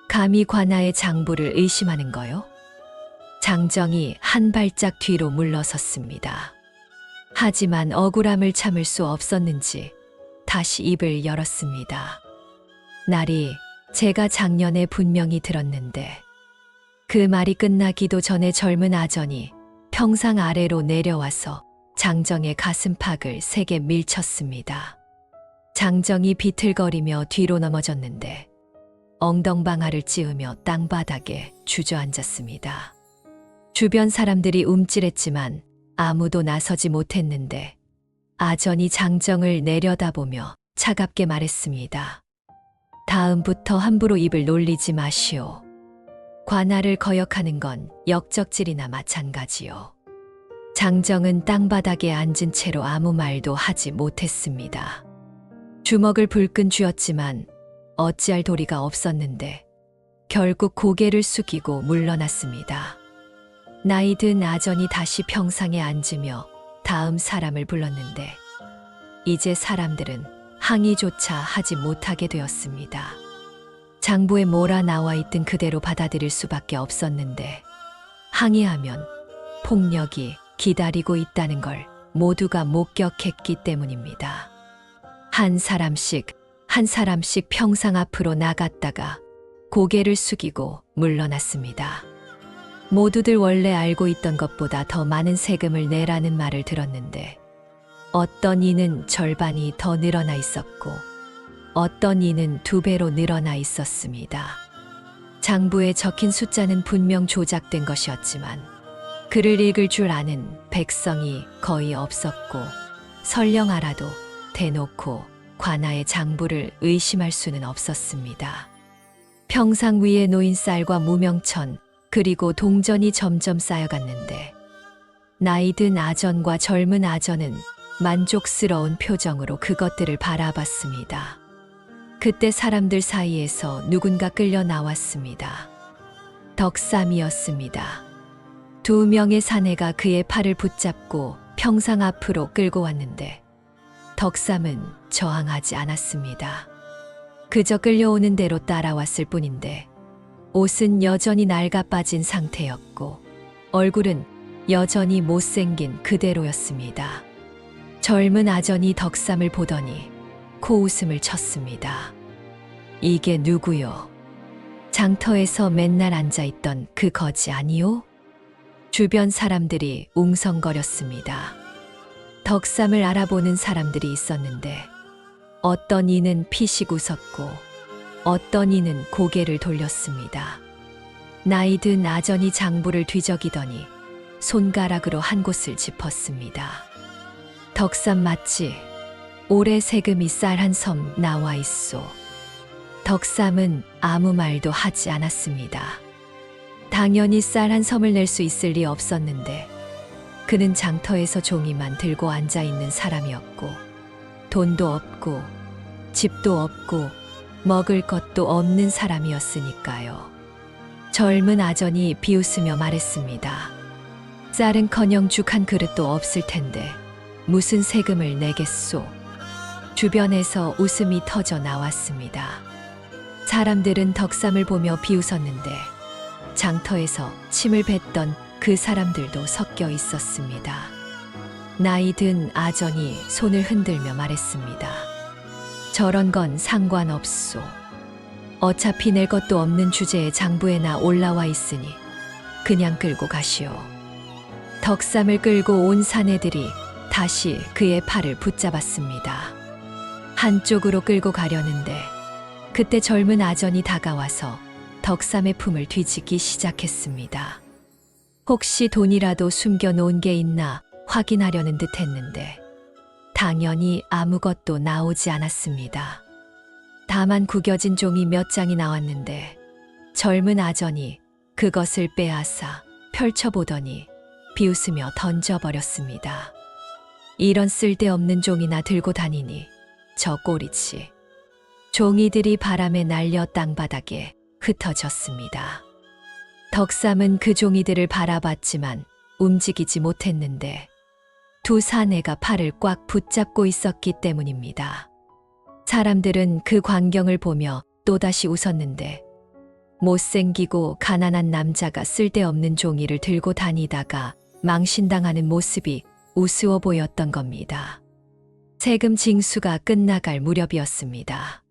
감히 관아의 장부를 의심하는 거요? 장정이 한 발짝 뒤로 물러섰습니다. 하지만 억울함을 참을 수 없었는지 다시 입을 열었습니다. 나리, 제가 작년에 분명히 들었는데 그 말이 끝나기도 전에 젊은 아전이 평상 아래로 내려와서 장정의 가슴팍을 세게 밀쳤습니다. 장정이 비틀거리며 뒤로 넘어졌는데 엉덩방아를 찧으며 땅바닥에 주저앉았습니다. 주변 사람들이 움찔했지만 아무도 나서지 못했는데 아전이 장정을 내려다보며 차갑게 말했습니다. 다음부터 함부로 입을 놀리지 마시오. 관아를 거역하는 건 역적질이나 마찬가지요. 장정은 땅바닥에 앉은 채로 아무 말도 하지 못했습니다. 주먹을 불끈 쥐었지만 어찌할 도리가 없었는데 결국 고개를 숙이고 물러났습니다. 나이 든 아전이 다시 평상에 앉으며 다음 사람을 불렀는데 이제 사람들은 항의조차 하지 못하게 되었습니다. 장부에 뭐라 나와 있든 그대로 받아들일 수밖에 없었는데 항의하면 폭력이 기다리고 있다는 걸 모두가 목격했기 때문입니다. 한 사람씩 평상 앞으로 나갔다가 고개를 숙이고 물러났습니다. 모두들 원래 알고 있던 것보다 더 많은 세금을 내라는 말을 들었는데 어떤 이는 절반이 더 늘어나 있었고 어떤 이는 2배로 늘어나 있었습니다. 장부에 적힌 숫자는 분명 조작된 것이었지만 글을 읽을 줄 아는 백성이 거의 없었고 설령 알아도 대놓고 관아의 장부를 의심할 수는 없었습니다. 평상 위에 놓인 쌀과 무명천 그리고 동전이 점점 쌓여갔는데 나이 든 아전과 젊은 아전은 만족스러운 표정으로 그것들을 바라봤습니다. 그때 사람들 사이에서 누군가 끌려 나왔습니다. 덕삼이었습니다. 2명의 사내가 그의 팔을 붙잡고 평상 앞으로 끌고 왔는데 덕삼은 저항하지 않았습니다. 그저 끌려오는 대로 따라왔을 뿐인데 옷은 여전히 낡아 빠진 상태였고 얼굴은 여전히 못생긴 그대로였습니다. 젊은 아전이 덕삼을 보더니 코웃음을 쳤습니다. 이게 누구요? 장터에서 맨날 앉아있던 그 거지 아니요? 주변 사람들이 웅성거렸습니다. 덕삼을 알아보는 사람들이 있었는데 어떤 이는 피식 웃었고 어떤 이는 고개를 돌렸습니다. 나이 든 아전이 장부를 뒤적이더니 손가락으로 한 곳을 짚었습니다. 덕삼 맞지? 올해 세금이 쌀 한 섬 나와 있소. 덕삼은 아무 말도 하지 않았습니다. 당연히 쌀 한 섬을 낼 수 있을 리 없었는데 그는 장터에서 종이만 들고 앉아 있는 사람이었고 돈도 없고 집도 없고 먹을 것도 없는 사람이었으니까요. 젊은 아전이 비웃으며 말했습니다. 쌀은커녕 죽 한 그릇도 없을 텐데 무슨 세금을 내겠소? 주변에서 웃음이 터져 나왔습니다. 사람들은 덕삼을 보며 비웃었는데 장터에서 침을 뱉던 그 사람들도 섞여 있었습니다. 나이 든 아전이 손을 흔들며 말했습니다. 저런 건 상관없소. 어차피 낼 것도 없는 주제에 장부에나 올라와 있으니 그냥 끌고 가시오. 덕삼을 끌고 온 사내들이 다시 그의 팔을 붙잡았습니다. 한쪽으로 끌고 가려는데 그때 젊은 아전이 다가와서 덕삼의 품을 뒤지기 시작했습니다. 혹시 돈이라도 숨겨놓은 게 있나 확인하려는 듯 했는데 당연히 아무것도 나오지 않았습니다. 다만 구겨진 종이 몇 장이 나왔는데 젊은 아전이 그것을 빼앗아 펼쳐보더니 비웃으며 던져버렸습니다. 이런 쓸데없는 종이나 들고 다니니 저 꼴이지. 종이들이 바람에 날려 땅바닥에 흩어졌습니다. 덕삼은 그 종이들을 바라봤지만 움직이지 못했는데 두 사내가 팔을 꽉 붙잡고 있었기 때문입니다. 사람들은 그 광경을 보며 또다시 웃었는데 못생기고 가난한 남자가 쓸데없는 종이를 들고 다니다가 망신당하는 모습이 우스워 보였던 겁니다. 세금 징수가 끝나갈 무렵이었습니다.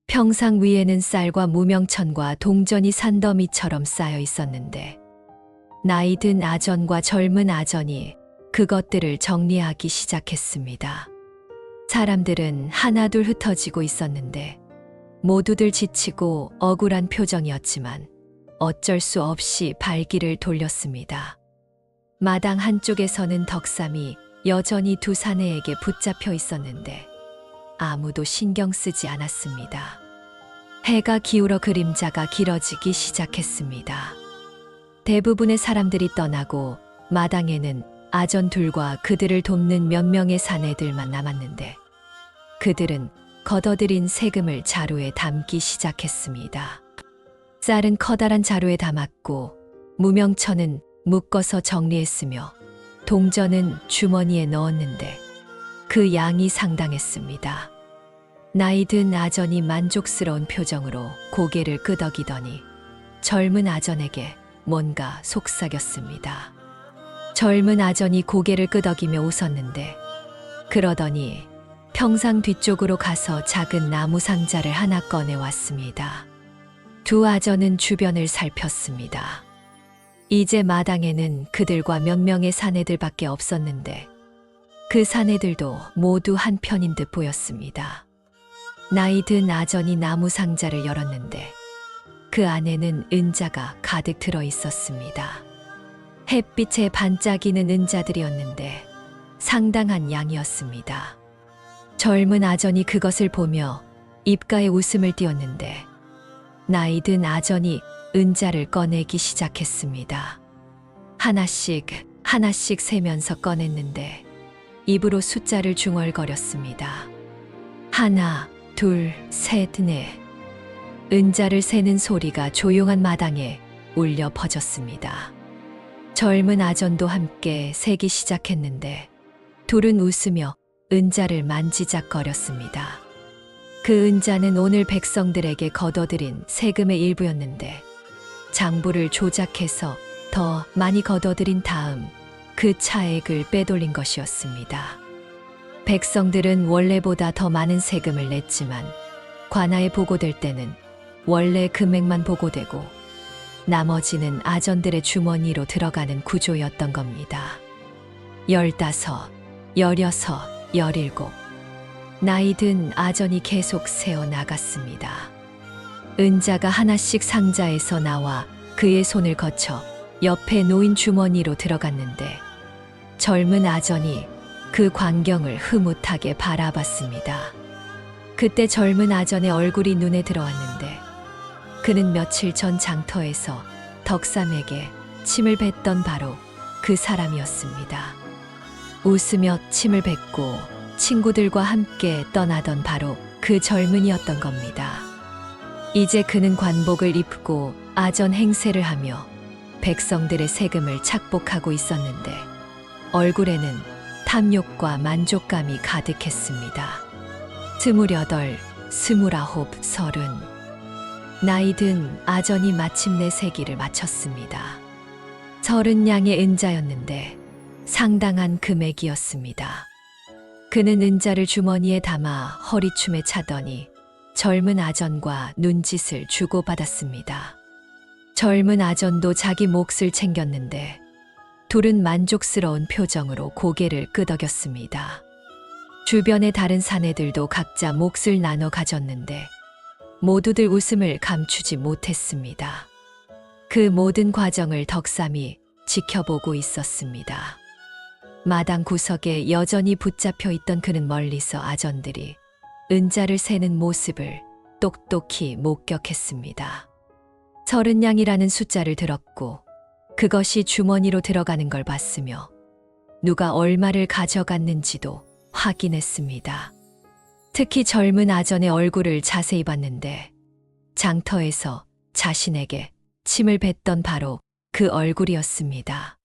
평상 위에는 쌀과 무명천과 동전이 산더미처럼 쌓여 있었는데 나이 든 아전과 젊은 아전이 그것들을 정리하기 시작했습니다. 사람들은 하나둘 흩어지고 있었는데 모두들 지치고 억울한 표정이었지만 어쩔 수 없이 발길을 돌렸습니다. 마당 한쪽에서는 덕삼이 여전히 두 사내에게 붙잡혀 있었는데 아무도 신경 쓰지 않았습니다. 해가 기울어 그림자가 길어지기 시작했습니다. 대부분의 사람들이 떠나고 마당에는 아전 둘과 그들을 돕는 몇 명의 사내들만 남았는데 그들은 걷어들인 세금을 자루에 담기 시작했습니다. 쌀은 커다란 자루에 담았고 무명천은 묶어서 정리했으며 동전은 주머니에 넣었는데 그 양이 상당했습니다. 나이 든 아전이 만족스러운 표정으로 고개를 끄덕이더니 젊은 아전에게 뭔가 속삭였습니다. 젊은 아전이 고개를 끄덕이며 웃었는데 그러더니 평상 뒤쪽으로 가서 작은 나무 상자를 하나 꺼내왔습니다. 두 아전은 주변을 살폈습니다. 이제 마당에는 그들과 몇 명의 사내들밖에 없었는데 그 사내들도 모두 한편인 듯 보였습니다. 나이 든 아전이 나무 상자를 열었는데 그 안에는 은자가 가득 들어 있었습니다. 햇빛에 반짝이는 은자들이었는데 상당한 양이었습니다. 젊은 아전이 그것을 보며 입가에 웃음을 띄웠는데 나이 든 아전이 은자를 꺼내기 시작했습니다. 하나씩 세면서 꺼냈는데 입으로 숫자를 중얼거렸습니다. 하나, 둘, 셋, 넷. 은자를 세는 소리가 조용한 마당에 울려 퍼졌습니다. 젊은 아전도 함께 세기 시작했는데 둘은 웃으며 은자를 만지작거렸습니다. 그 은자는 오늘 백성들에게 거둬들인 세금의 일부였는데 장부를 조작해서 더 많이 거둬들인 다음 그 차액을 빼돌린 것이었습니다. 백성들은 원래보다 더 많은 세금을 냈지만 관아에 보고될 때는 원래 금액만 보고되고 나머지는 아전들의 주머니로 들어가는 구조였던 겁니다. 15, 16, 17 나이 든 아전이 계속 세어 나갔습니다. 은자가 하나씩 상자에서 나와 그의 손을 거쳐 옆에 놓인 주머니로 들어갔는데 젊은 아전이 그 광경을 흐뭇하게 바라봤습니다. 그때 젊은 아전의 얼굴이 눈에 들어왔는데 그는 며칠 전 장터에서 덕삼에게 침을 뱉던 바로 그 사람이었습니다. 웃으며 침을 뱉고 친구들과 함께 떠나던 바로 그 젊은이였던 겁니다. 이제 그는 관복을 입고 아전 행세를 하며 백성들의 세금을 착복하고 있었는데 얼굴에는 탐욕과 만족감이 가득했습니다. 28, 29, 30. 나이 든 아전이 마침내 세기를 마쳤습니다. 30냥의 은자였는데 상당한 금액이었습니다. 그는 은자를 주머니에 담아 허리춤에 차더니 젊은 아전과 눈짓을 주고받았습니다. 젊은 아전도 자기 몫을 챙겼는데 둘은 만족스러운 표정으로 고개를 끄덕였습니다. 주변의 다른 사내들도 각자 몫을 나눠 가졌는데 모두들 웃음을 감추지 못했습니다. 그 모든 과정을 덕삼이 지켜보고 있었습니다. 마당 구석에 여전히 붙잡혀 있던 그는 멀리서 아전들이 은자를 세는 모습을 똑똑히 목격했습니다. 30냥이라는 숫자를 들었고 그것이 주머니로 들어가는 걸 봤으며 누가 얼마를 가져갔는지도 확인했습니다. 특히 젊은 아전의 얼굴을 자세히 봤는데 장터에서 자신에게 침을 뱉던 바로 그 얼굴이었습니다.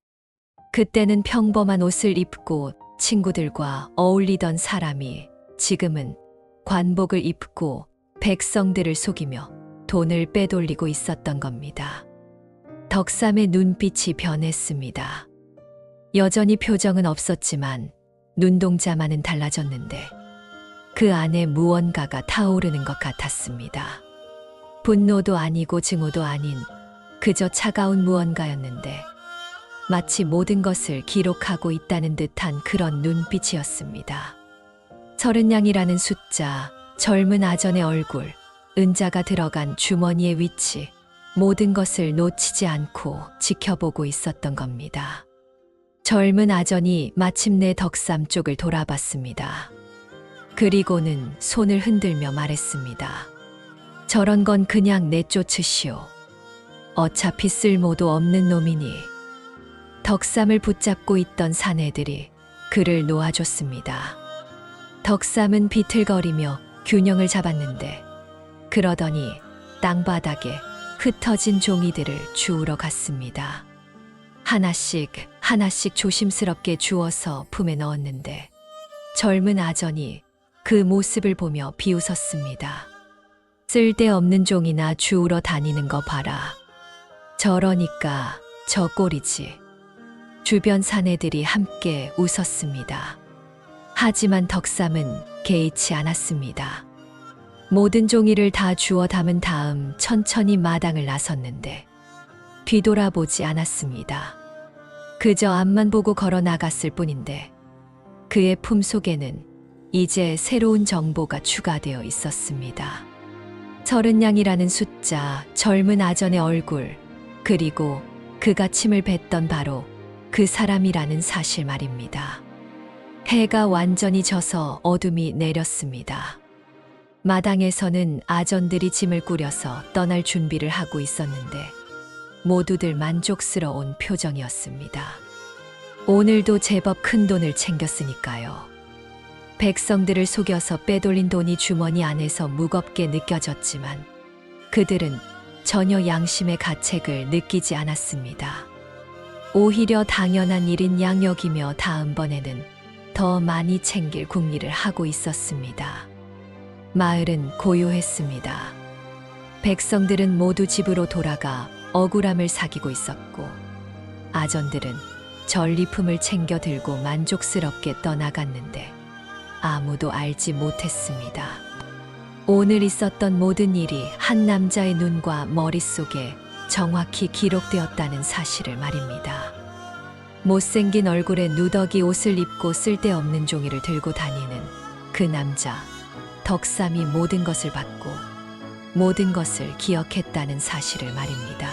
그때는 평범한 옷을 입고 친구들과 어울리던 사람이 지금은 관복을 입고 백성들을 속이며 돈을 빼돌리고 있었던 겁니다. 덕삼의 눈빛이 변했습니다. 여전히 표정은 없었지만 눈동자만은 달라졌는데 그 안에 무언가가 타오르는 것 같았습니다. 분노도 아니고 증오도 아닌 그저 차가운 무언가였는데 마치 모든 것을 기록하고 있다는 듯한 그런 눈빛이었습니다. 30냥이라는 숫자, 젊은 아전의 얼굴, 은자가 들어간 주머니의 위치, 모든 것을 놓치지 않고 지켜보고 있었던 겁니다. 젊은 아전이 마침내 덕삼 쪽을 돌아봤습니다. 그리고는 손을 흔들며 말했습니다. 저런 건 그냥 내쫓으시오. 어차피 쓸모도 없는 놈이니. 덕삼을 붙잡고 있던 사내들이 그를 놓아줬습니다. 덕삼은 비틀거리며 균형을 잡았는데 그러더니 땅바닥에 흩어진 종이들을 주우러 갔습니다. 하나씩 하나씩 조심스럽게 주워서 품에 넣었는데 젊은 아전이 그 모습을 보며 비웃었습니다. 쓸데없는 종이나 주우러 다니는 거 봐라. 저러니까 저 꼴이지. 주변 사내들이 함께 웃었습니다. 하지만 덕삼은 개의치 않았습니다. 모든 종이를 다 주워 담은 다음 천천히 마당을 나섰는데 뒤돌아보지 않았습니다. 그저 앞만 보고 걸어 나갔을 뿐인데 그의 품속에는 이제 새로운 정보가 추가되어 있었습니다. 30냥이라는 숫자, 젊은 아전의 얼굴, 그리고 그가 침을 뱉던 바로 그 사람이라는 사실 말입니다. 해가 완전히 져서 어둠이 내렸습니다. 마당에서는 아전들이 짐을 꾸려서 떠날 준비를 하고 있었는데 모두들 만족스러운 표정이었습니다. 오늘도 제법 큰 돈을 챙겼으니까요. 백성들을 속여서 빼돌린 돈이 주머니 안에서 무겁게 느껴졌지만 그들은 전혀 양심의 가책을 느끼지 않았습니다. 오히려 당연한 일인 양 여기며 다음번에는 더 많이 챙길 궁리를 하고 있었습니다. 마을은 고요했습니다. 백성들은 모두 집으로 돌아가 억울함을 사귀고 있었고 아전들은 전리품을 챙겨 들고 만족스럽게 떠나갔는데 아무도 알지 못했습니다. 오늘 있었던 모든 일이 한 남자의 눈과 머릿속에 정확히 기록되었다는 사실을 말입니다. 못생긴 얼굴에 누더기 옷을 입고 쓸데없는 종이를 들고 다니는 그 남자, 덕삼이 모든 것을 받고 모든 것을 기억했다는 사실을 말입니다.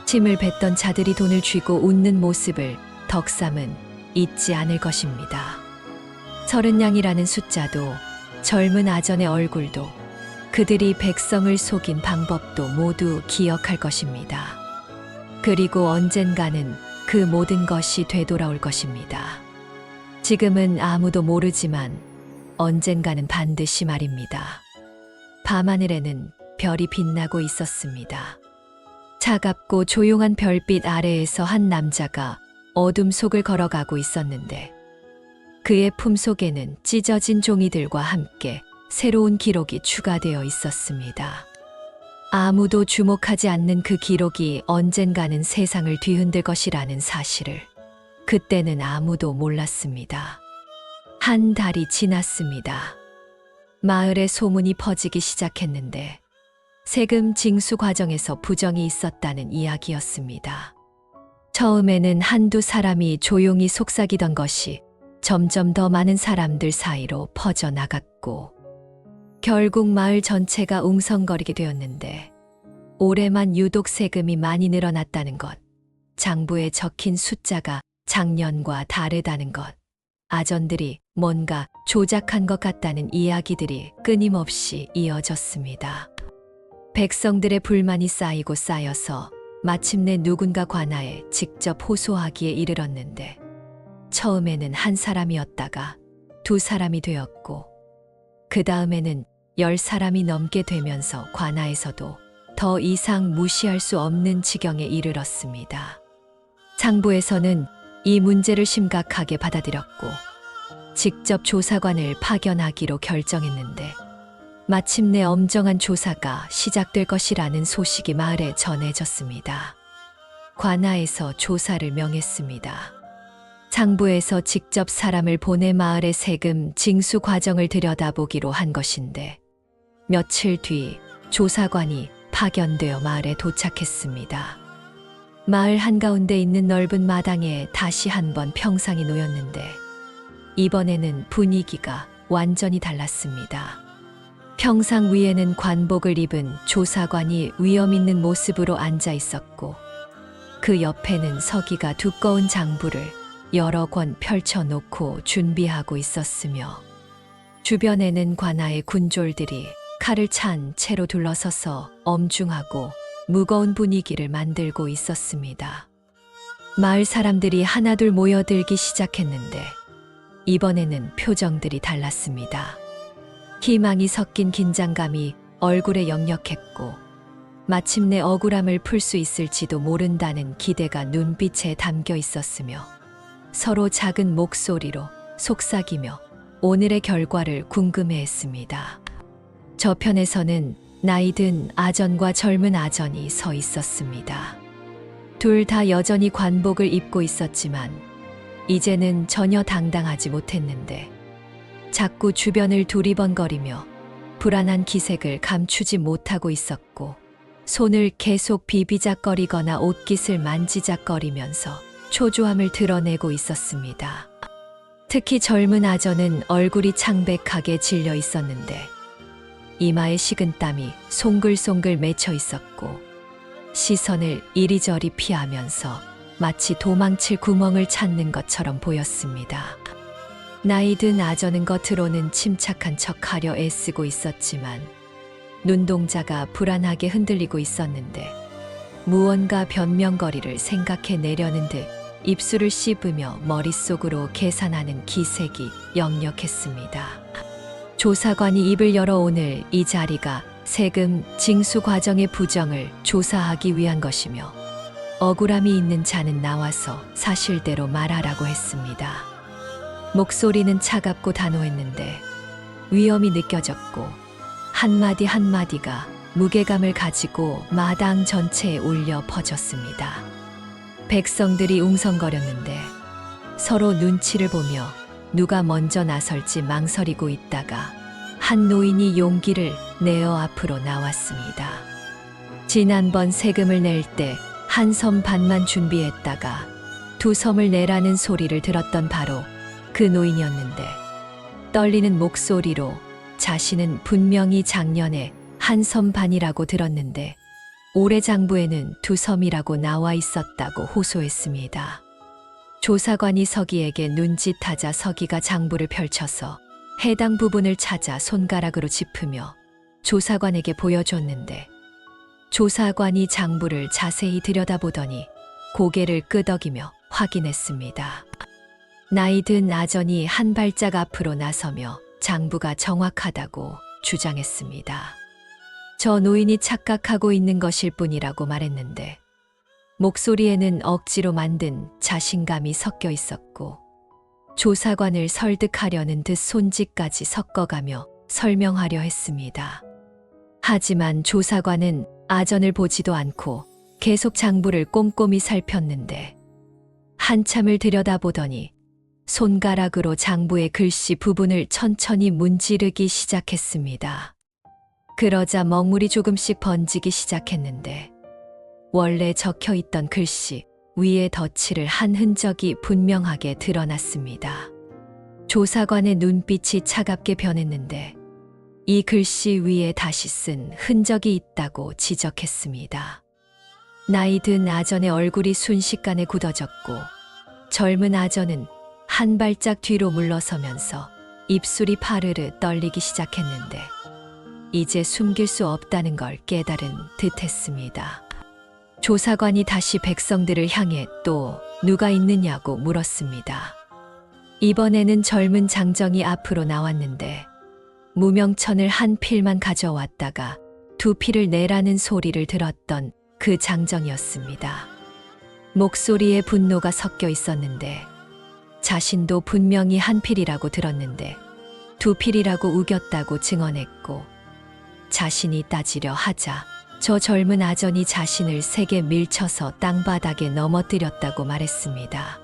침을 뱉던 자들이 돈을 쥐고 웃는 모습을 덕삼은 잊지 않을 것입니다. 30냥이라는 숫자도 젊은 아전의 얼굴도 그들이 백성을 속인 방법도 모두 기억할 것입니다. 그리고 언젠가는 그 모든 것이 되돌아올 것입니다. 지금은 아무도 모르지만 언젠가는 반드시 말입니다. 밤하늘에는 별이 빛나고 있었습니다. 차갑고 조용한 별빛 아래에서 한 남자가 어둠 속을 걸어가고 있었는데 그의 품속에는 찢어진 종이들과 함께 새로운 기록이 추가되어 있었습니다. 아무도 주목하지 않는 그 기록이 언젠가는 세상을 뒤흔들 것이라는 사실을 그때는 아무도 몰랐습니다. 한 달이 지났습니다. 마을에 소문이 퍼지기 시작했는데 세금 징수 과정에서 부정이 있었다는 이야기였습니다. 처음에는 한두 사람이 조용히 속삭이던 것이 점점 더 많은 사람들 사이로 퍼져나갔고 결국 마을 전체가 웅성거리게 되었는데 올해만 유독 세금이 많이 늘어났다는 것, 장부에 적힌 숫자가 작년과 다르다는 것, 아전들이 뭔가 조작한 것 같다는 이야기들이 끊임없이 이어졌습니다. 백성들의 불만이 쌓이고 쌓여서 마침내 누군가 관아에 직접 호소하기에 이르렀는데 처음에는 한 사람이었다가 두 사람이 되었고 그 다음에는 10사람이 넘게 되면서 관아에서도 더 이상 무시할 수 없는 지경에 이르렀습니다. 장부에서는 이 문제를 심각하게 받아들였고 직접 조사관을 파견하기로 결정했는데 마침내 엄정한 조사가 시작될 것이라는 소식이 마을에 전해졌습니다. 관아에서 조사를 명했습니다. 장부에서 직접 사람을 보내 마을의 세금 징수 과정을 들여다보기로 한 것인데 며칠 뒤 조사관이 파견되어 마을에 도착했습니다. 마을 한가운데 있는 넓은 마당에 다시 한번 평상이 놓였는데 이번에는 분위기가 완전히 달랐습니다. 평상 위에는 관복을 입은 조사관이 위엄 있는 모습으로 앉아 있었고 그 옆에는 서기가 두꺼운 장부를 여러 권 펼쳐놓고 준비하고 있었으며 주변에는 관아의 군졸들이 칼을 찬 채로 둘러서서 엄중하고 무거운 분위기를 만들고 있었습니다. 마을 사람들이 하나둘 모여들기 시작했는데 이번에는 표정들이 달랐습니다. 희망이 섞인 긴장감이 얼굴에 역력했고 마침내 억울함을 풀 수 있을지도 모른다는 기대가 눈빛에 담겨 있었으며 서로 작은 목소리로 속삭이며 오늘의 결과를 궁금해했습니다. 저편에서는 나이든 아전과 젊은 아전이 서 있었습니다. 둘 다 여전히 관복을 입고 있었지만 이제는 전혀 당당하지 못했는데 자꾸 주변을 두리번거리며 불안한 기색을 감추지 못하고 있었고 손을 계속 비비작거리거나 옷깃을 만지작거리면서 초조함을 드러내고 있었습니다. 특히 젊은 아전은 얼굴이 창백하게 질려 있었는데 이마에 식은땀이 송글송글 맺혀 있었고 시선을 이리저리 피하면서 마치 도망칠 구멍을 찾는 것처럼 보였습니다. 나이든 아전은 겉으로는 침착한 척하려 애쓰고 있었지만 눈동자가 불안하게 흔들리고 있었는데 무언가 변명거리를 생각해 내려는 듯 입술을 씹으며 머릿속으로 계산하는 기색이 역력했습니다. 조사관이 입을 열어 오늘 이 자리가 세금 징수 과정의 부정을 조사하기 위한 것이며 억울함이 있는 자는 나와서 사실대로 말하라고 했습니다. 목소리는 차갑고 단호했는데 위엄이 느껴졌고 한마디 한마디가 무게감을 가지고 마당 전체에 울려 퍼졌습니다. 백성들이 웅성거렸는데 서로 눈치를 보며 누가 먼저 나설지 망설이고 있다가 한 노인이 용기를 내어 앞으로 나왔습니다. 지난번 세금을 낼 때 한 섬 반만 준비했다가 두 섬을 내라는 소리를 들었던 바로 그 노인이었는데 떨리는 목소리로 자신은 분명히 작년에 한 섬 반이라고 들었는데 올해 장부에는 두 섬이라고 나와 있었다고 호소했습니다. 조사관이 서기에게 눈짓하자 서기가 장부를 펼쳐서 해당 부분을 찾아 손가락으로 짚으며 조사관에게 보여줬는데 조사관이 장부를 자세히 들여다보더니 고개를 끄덕이며 확인했습니다. 나이 든 아전이 한 발짝 앞으로 나서며 장부가 정확하다고 주장했습니다. 저 노인이 착각하고 있는 것일 뿐이라고 말했는데 목소리에는 억지로 만든 자신감이 섞여 있었고 조사관을 설득하려는 듯 손짓까지 섞어가며 설명하려 했습니다. 하지만 조사관은 아전을 보지도 않고 계속 장부를 꼼꼼히 살폈는데 한참을 들여다보더니 손가락으로 장부의 글씨 부분을 천천히 문지르기 시작했습니다. 그러자 먹물이 조금씩 번지기 시작했는데 원래 적혀 있던 글씨 위에 덧칠을 한 흔적이 분명하게 드러났습니다. 조사관의 눈빛이 차갑게 변했는데 이 글씨 위에 다시 쓴 흔적이 있다고 지적했습니다. 나이 든 아전의 얼굴이 순식간에 굳어졌고 젊은 아전은 한 발짝 뒤로 물러서면서 입술이 파르르 떨리기 시작했는데 이제 숨길 수 없다는 걸 깨달은 듯했습니다. 조사관이 다시 백성들을 향해 또 누가 있느냐고 물었습니다. 이번에는 젊은 장정이 앞으로 나왔는데 무명천을 한 필만 가져왔다가 두 필을 내라는 소리를 들었던 그 장정이었습니다. 목소리에 분노가 섞여 있었는데 자신도 분명히 한 필이라고 들었는데 두 필이라고 우겼다고 증언했고 자신이 따지려 하자 저 젊은 아전이 자신을 세게 밀쳐서 땅바닥에 넘어뜨렸다고 말했습니다.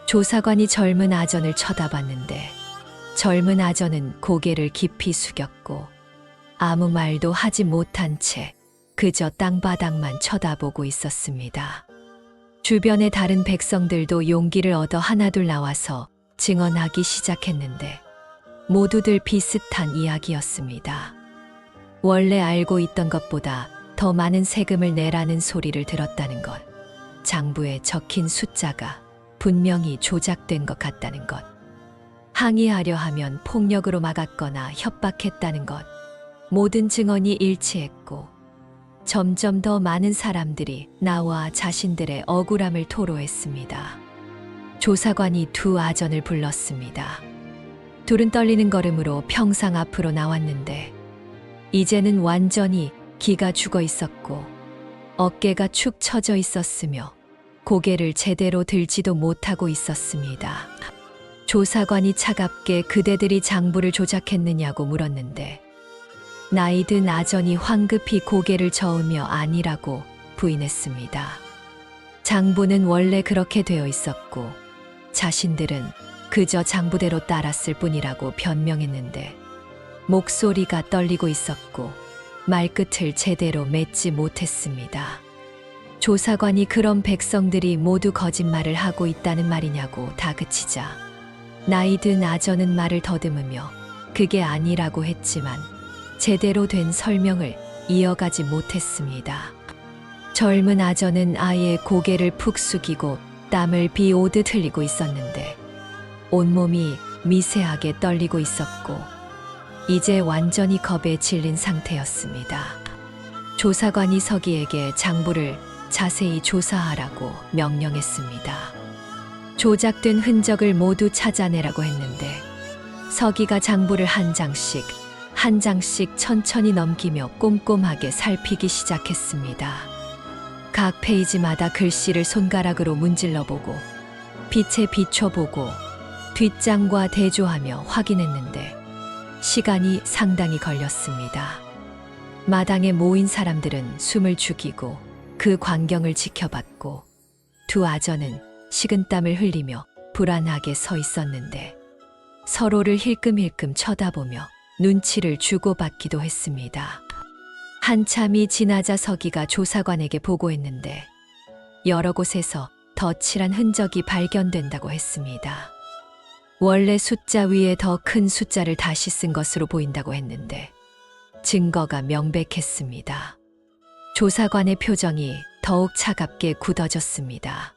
조사관이 젊은 아전을 쳐다봤는데 젊은 아전은 고개를 깊이 숙였고 아무 말도 하지 못한 채 그저 땅바닥만 쳐다보고 있었습니다. 주변의 다른 백성들도 용기를 얻어 하나둘 나와서 증언하기 시작했는데 모두들 비슷한 이야기였습니다. 원래 알고 있던 것보다 더 많은 세금을 내라는 소리를 들었다는 것, 장부에 적힌 숫자가 분명히 조작된 것 같다는 것, 항의하려 하면 폭력으로 막았거나 협박했다는 것, 모든 증언이 일치했고 점점 더 많은 사람들이 나와 자신들의 억울함을 토로했습니다. 조사관이 두 아전을 불렀습니다. 둘은 떨리는 걸음으로 평상 앞으로 나왔는데 이제는 완전히 기가 죽어 있었고 어깨가 축 처져 있었으며 고개를 제대로 들지도 못하고 있었습니다. 조사관이 차갑게 그대들이 장부를 조작했느냐고 물었는데 나이 든 아전이 황급히 고개를 저으며 아니라고 부인했습니다. 장부는 원래 그렇게 되어 있었고 자신들은 그저 장부대로 따랐을 뿐이라고 변명했는데 목소리가 떨리고 있었고 말끝을 제대로 맺지 못했습니다. 조사관이 그런 백성들이 모두 거짓말을 하고 있다는 말이냐고 다그치자 나이 든 아전은 말을 더듬으며 그게 아니라고 했지만 제대로 된 설명을 이어가지 못했습니다. 젊은 아전은 아예 고개를 푹 숙이고 땀을 비오듯 흘리고 있었는데 온몸이 미세하게 떨리고 있었고 이제 완전히 겁에 질린 상태였습니다. 조사관이 서기에게 장부를 자세히 조사하라고 명령했습니다. 조작된 흔적을 모두 찾아내라고 했는데 서기가 장부를 한 장씩 천천히 넘기며 꼼꼼하게 살피기 시작했습니다. 각 페이지마다 글씨를 손가락으로 문질러보고 빛에 비춰보고 뒷장과 대조하며 확인했는데 시간이 상당히 걸렸습니다. 마당에 모인 사람들은 숨을 죽이고 그 광경을 지켜봤고 두 아전은 식은땀을 흘리며 불안하게 서 있었는데 서로를 힐끔힐끔 쳐다보며 눈치를 주고받기도 했습니다. 한참이 지나자 서기가 조사관에게 보고했는데 여러 곳에서 덧칠한 흔적이 발견된다고 했습니다. 원래 숫자 위에 더 큰 숫자를 다시 쓴 것으로 보인다고 했는데 증거가 명백했습니다. 조사관의 표정이 더욱 차갑게 굳어졌습니다.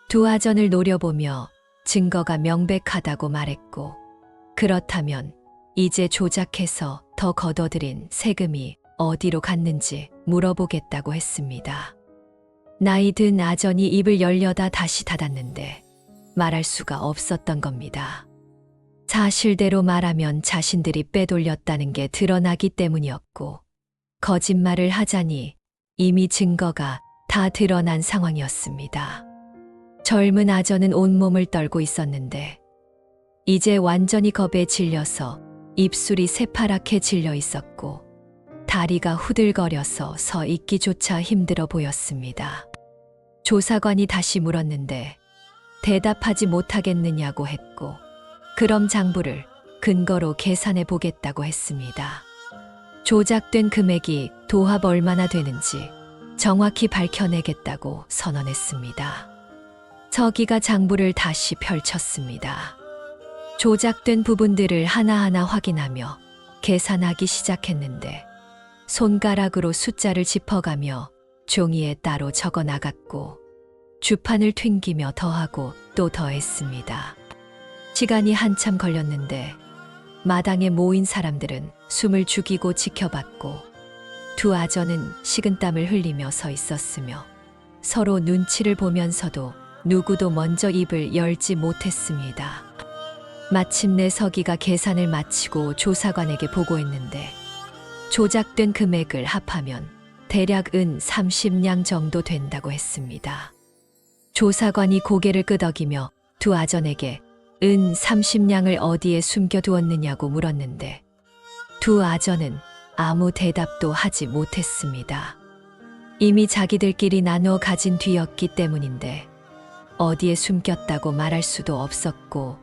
두 아전을 노려보며 증거가 명백하다고 말했고 그렇다면 이제 조작해서 더 걷어들인 세금이 어디로 갔는지 물어보겠다고 했습니다. 나이 든 아전이 입을 열려다 다시 닫았는데 말할 수가 없었던 겁니다. 사실대로 말하면 자신들이 빼돌렸다는 게 드러나기 때문이었고, 거짓말을 하자니 이미 증거가 다 드러난 상황이었습니다. 젊은 아전은 온몸을 떨고 있었는데 이제 완전히 겁에 질려서 입술이 새파랗게 질려 있었고 다리가 후들거려서 서 있기조차 힘들어 보였습니다. 조사관이 다시 물었는데 대답하지 못하겠느냐고 했고, 그럼 장부를 근거로 계산해 보겠다고 했습니다. 조작된 금액이 도합 얼마나 되는지 정확히 밝혀내겠다고 선언했습니다. 서기가 장부를 다시 펼쳤습니다. 조작된 부분들을 하나하나 확인하며 계산하기 시작했는데 손가락으로 숫자를 짚어가며 종이에 따로 적어 나갔고 주판을 튕기며 더하고 또 더했습니다. 시간이 한참 걸렸는데 마당에 모인 사람들은 숨을 죽이고 지켜봤고 두 아전은 식은땀을 흘리며 서 있었으며 서로 눈치를 보면서도 누구도 먼저 입을 열지 못했습니다. 마침내 서기가 계산을 마치고 조사관에게 보고했는데 조작된 금액을 합하면 대략 은 30냥 정도 된다고 했습니다. 조사관이 고개를 끄덕이며 두 아전에게 은 30냥을 어디에 숨겨두었느냐고 물었는데 두 아전은 아무 대답도 하지 못했습니다. 이미 자기들끼리 나누어 가진 뒤였기 때문인데 어디에 숨겼다고 말할 수도 없었고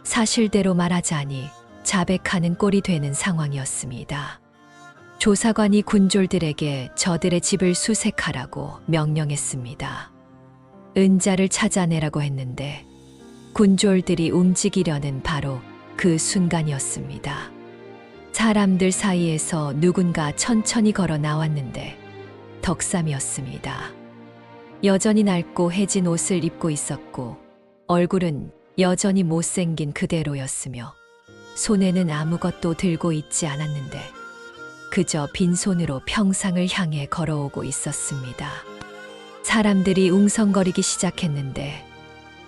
사실대로 말하자니 자백하는 꼴이 되는 상황이었습니다. 조사관이 군졸들에게 저들의 집을 수색하라고 명령했습니다. 은자를 찾아내라고 했는데 군졸들이 움직이려는 바로 그 순간이었습니다. 사람들 사이에서 누군가 천천히 걸어 나왔는데 덕삼이었습니다. 여전히 낡고 해진 옷을 입고 있었고 얼굴은 여전히 못생긴 그대로였으며 손에는 아무것도 들고 있지 않았는데 그저 빈손으로 평상을 향해 걸어오고 있었습니다. 사람들이 웅성거리기 시작했는데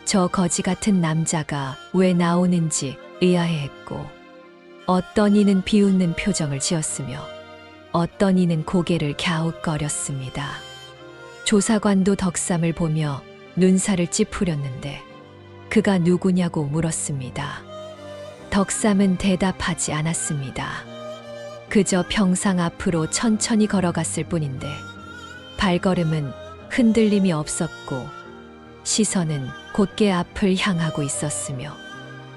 저 거지 같은 남자가 왜 나오는지 의아해했고 어떤 이는 비웃는 표정을 지었으며 어떤 이는 고개를 갸웃거렸습니다. 조사관도 덕삼을 보며 눈살을 찌푸렸는데 그가 누구냐고 물었습니다. 덕삼은 대답하지 않았습니다. 그저 평상 앞으로 천천히 걸어갔을 뿐인데 발걸음은 흔들림이 없었고 시선은 곧게 앞을 향하고 있었으며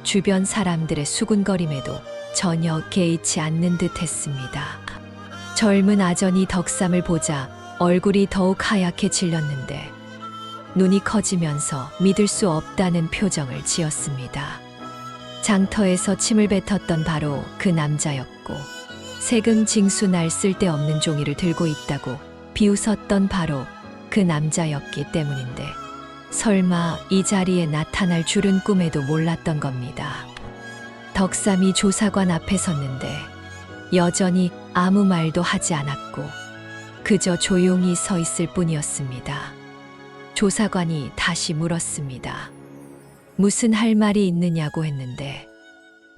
주변 사람들의 수군거림에도 전혀 개의치 않는 듯 했습니다. 젊은 아전이 덕삼을 보자 얼굴이 더욱 하얗게 질렸는데 눈이 커지면서 믿을 수 없다는 표정을 지었습니다. 장터에서 침을 뱉었던 바로 그 남자였고 세금징수 날 쓸데없는 종이를 들고 있다고 비웃었던 바로 그 남자였기 때문인데 설마 이 자리에 나타날 줄은 꿈에도 몰랐던 겁니다. 덕삼이 조사관 앞에 섰는데 여전히 아무 말도 하지 않았고 그저 조용히 서 있을 뿐이었습니다. 조사관이 다시 물었습니다. 무슨 할 말이 있느냐고 했는데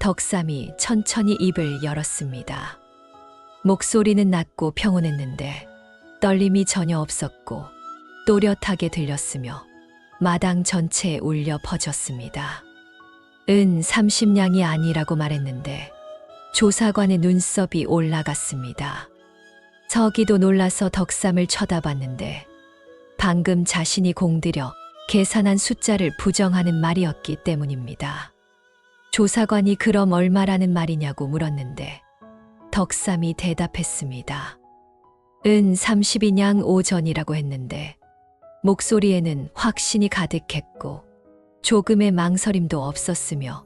덕삼이 천천히 입을 열었습니다. 목소리는 낮고 평온했는데 떨림이 전혀 없었고 또렷하게 들렸으며 마당 전체에 울려 퍼졌습니다. 은 30냥이 아니라고 말했는데 조사관의 눈썹이 올라갔습니다. 서기도 놀라서 덕삼을 쳐다봤는데 방금 자신이 공들여 계산한 숫자를 부정하는 말이었기 때문입니다. 조사관이 그럼 얼마라는 말이냐고 물었는데 덕삼이 대답했습니다. 은 32냥 5전이라고 했는데 목소리에는 확신이 가득했고 조금의 망설임도 없었으며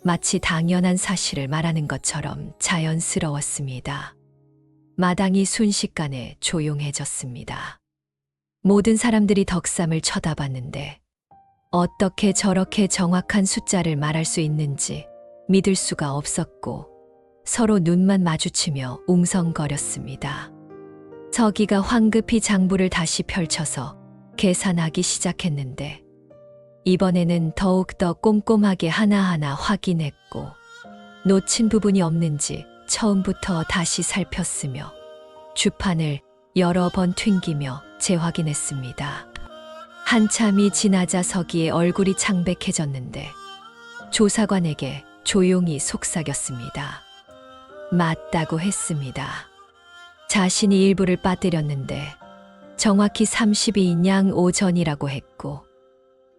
마치 당연한 사실을 말하는 것처럼 자연스러웠습니다. 마당이 순식간에 조용해졌습니다. 모든 사람들이 덕삼을 쳐다봤는데 어떻게 저렇게 정확한 숫자를 말할 수 있는지 믿을 수가 없었고 서로 눈만 마주치며 웅성거렸습니다. 서기가 황급히 장부를 다시 펼쳐서 계산하기 시작했는데 이번에는 더욱더 꼼꼼하게 하나하나 확인했고 놓친 부분이 없는지 처음부터 다시 살폈으며 주판을 여러 번 튕기며 재확인했습니다. 한참이 지나자 서기의 얼굴이 창백해졌는데 조사관에게 조용히 속삭였습니다. 맞다고 했습니다. 자신이 일부를 빠뜨렸는데 정확히 32냥 오전이라고 했고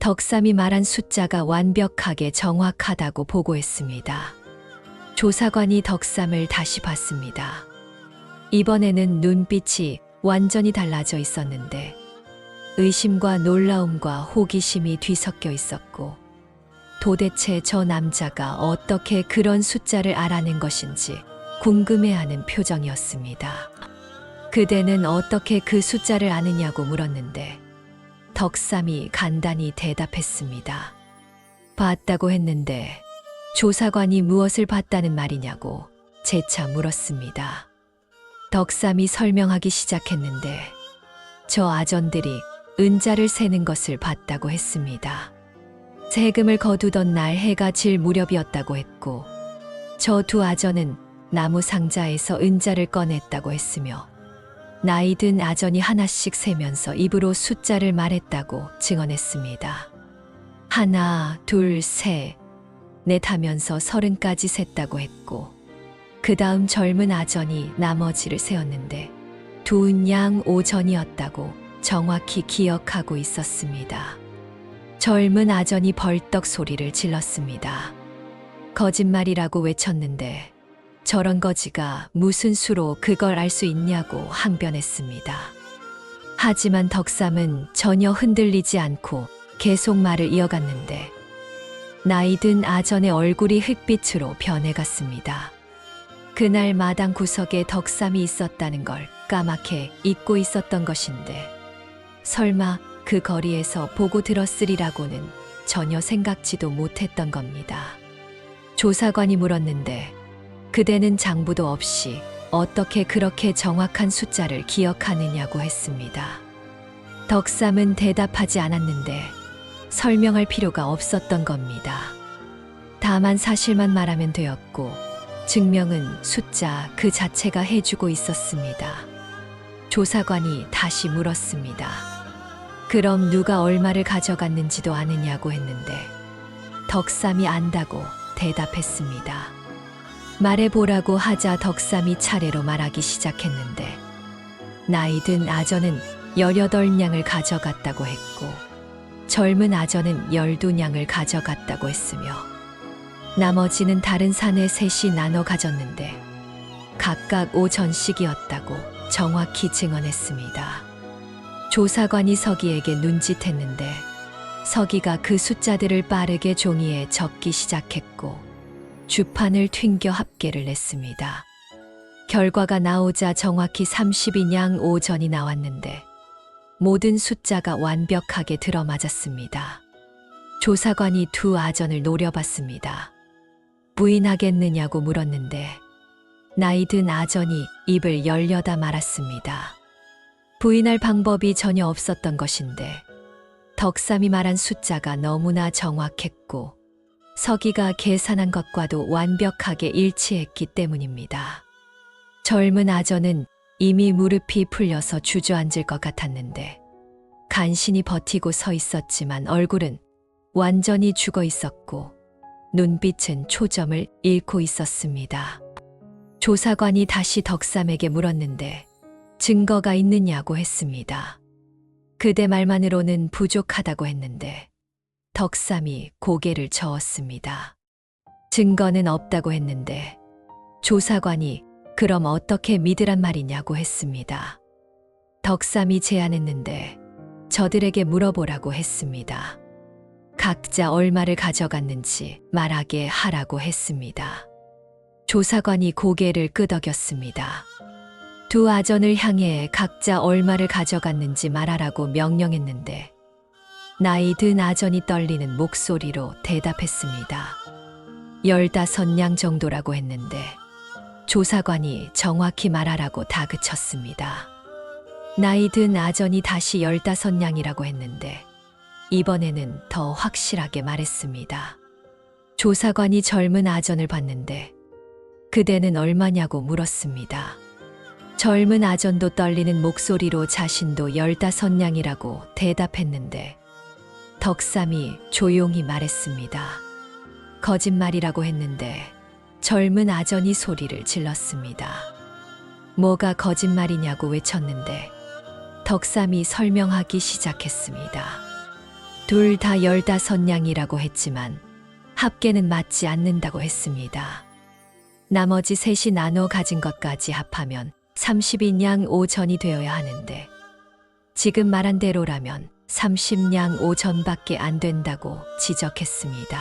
덕삼이 말한 숫자가 완벽하게 정확하다고 보고했습니다. 조사관이 덕삼을 다시 봤습니다. 이번에는 눈빛이 완전히 달라져 있었는데 의심과 놀라움과 호기심이 뒤섞여 있었고 도대체 저 남자가 어떻게 그런 숫자를 알아낸 것인지 궁금해하는 표정이었습니다. 그대는 어떻게 그 숫자를 아느냐고 물었는데 덕삼이 간단히 대답했습니다. 봤다고 했는데 조사관이 무엇을 봤다는 말이냐고 재차 물었습니다. 덕삼이 설명하기 시작했는데 저 아전들이 은자를 세는 것을 봤다고 했습니다. 세금을 거두던 날 해가 질 무렵이었다고 했고 저 두 아전은 나무 상자에서 은자를 꺼냈다고 했으며 나이 든 아전이 하나씩 세면서 입으로 숫자를 말했다고 증언했습니다. 하나, 둘, 셋, 넷 하면서 30까지 셌다고 했고 그 다음 젊은 아전이 나머지를 세었는데 두은양 오전이었다고 정확히 기억하고 있었습니다. 젊은 아전이 벌떡 소리를 질렀습니다. 거짓말이라고 외쳤는데 저런 거지가 무슨 수로 그걸 알 수 있냐고 항변했습니다. 하지만 덕삼은 전혀 흔들리지 않고 계속 말을 이어갔는데 나이 든 아전의 얼굴이 흑빛으로 변해갔습니다. 그날 마당 구석에 덕삼이 있었다는 걸 까맣게 잊고 있었던 것인데 설마 그 거리에서 보고 들었으리라고는 전혀 생각지도 못했던 겁니다. 조사관이 물었는데 그대는 장부도 없이 어떻게 그렇게 정확한 숫자를 기억하느냐고 했습니다. 덕삼은 대답하지 않았는데 설명할 필요가 없었던 겁니다. 다만 사실만 말하면 되었고 증명은 숫자 그 자체가 해주고 있었습니다. 조사관이 다시 물었습니다. 그럼 누가 얼마를 가져갔는지도 아느냐고 했는데 덕삼이 안다고 대답했습니다. 말해보라고 하자 덕삼이 차례로 말하기 시작했는데 나이 든 아전은 18냥을 가져갔다고 했고 젊은 아전은 12냥을 가져갔다고 했으며 나머지는 다른 사내 셋이 나눠 가졌는데 각각 5전씩이었다고 정확히 증언했습니다. 조사관이 서기에게 눈짓했는데 서기가 그 숫자들을 빠르게 종이에 적기 시작했고 주판을 튕겨 합계를 냈습니다. 결과가 나오자 정확히 32냥 5전이 나왔는데 모든 숫자가 완벽하게 들어맞았습니다. 조사관이 두 아전을 노려봤습니다. 부인하겠느냐고 물었는데 나이 든 아전이 입을 열려다 말았습니다. 부인할 방법이 전혀 없었던 것인데 덕삼이 말한 숫자가 너무나 정확했고 서기가 계산한 것과도 완벽하게 일치했기 때문입니다. 젊은 아전은 이미 무릎이 풀려서 주저앉을 것 같았는데 간신히 버티고 서 있었지만 얼굴은 완전히 죽어 있었고 눈빛은 초점을 잃고 있었습니다. 조사관이 다시 덕삼에게 물었는데 증거가 있느냐고 했습니다. 그대 말만으로는 부족하다고 했는데 덕삼이 고개를 저었습니다. 증거는 없다고 했는데 조사관이 그럼 어떻게 믿으란 말이냐고 했습니다. 덕삼이 제안했는데 저들에게 물어보라고 했습니다. 각자 얼마를 가져갔는지 말하게 하라고 했습니다. 조사관이 고개를 끄덕였습니다. 두 아전을 향해 각자 얼마를 가져갔는지 말하라고 명령했는데 나이 든 아전이 떨리는 목소리로 대답했습니다. 15냥 정도라고 했는데 조사관이 정확히 말하라고 다그쳤습니다. 나이 든 아전이 다시 15냥이라고 했는데 이번에는 더 확실하게 말했습니다. 조사관이 젊은 아전을 봤는데 그대는 얼마냐고 물었습니다. 젊은 아전도 떨리는 목소리로 자신도 15냥이라고 대답했는데 덕삼이 조용히 말했습니다. 거짓말이라고 했는데 젊은 아전이 소리를 질렀습니다. 뭐가 거짓말이냐고 외쳤는데 덕삼이 설명하기 시작했습니다. 둘 다 15냥이라고 했지만 합계는 맞지 않는다고 했습니다. 나머지 셋이 나눠 가진 것까지 합하면 32냥 5전이 되어야 하는데 지금 말한 대로라면 30냥 5전밖에 안 된다고 지적했습니다.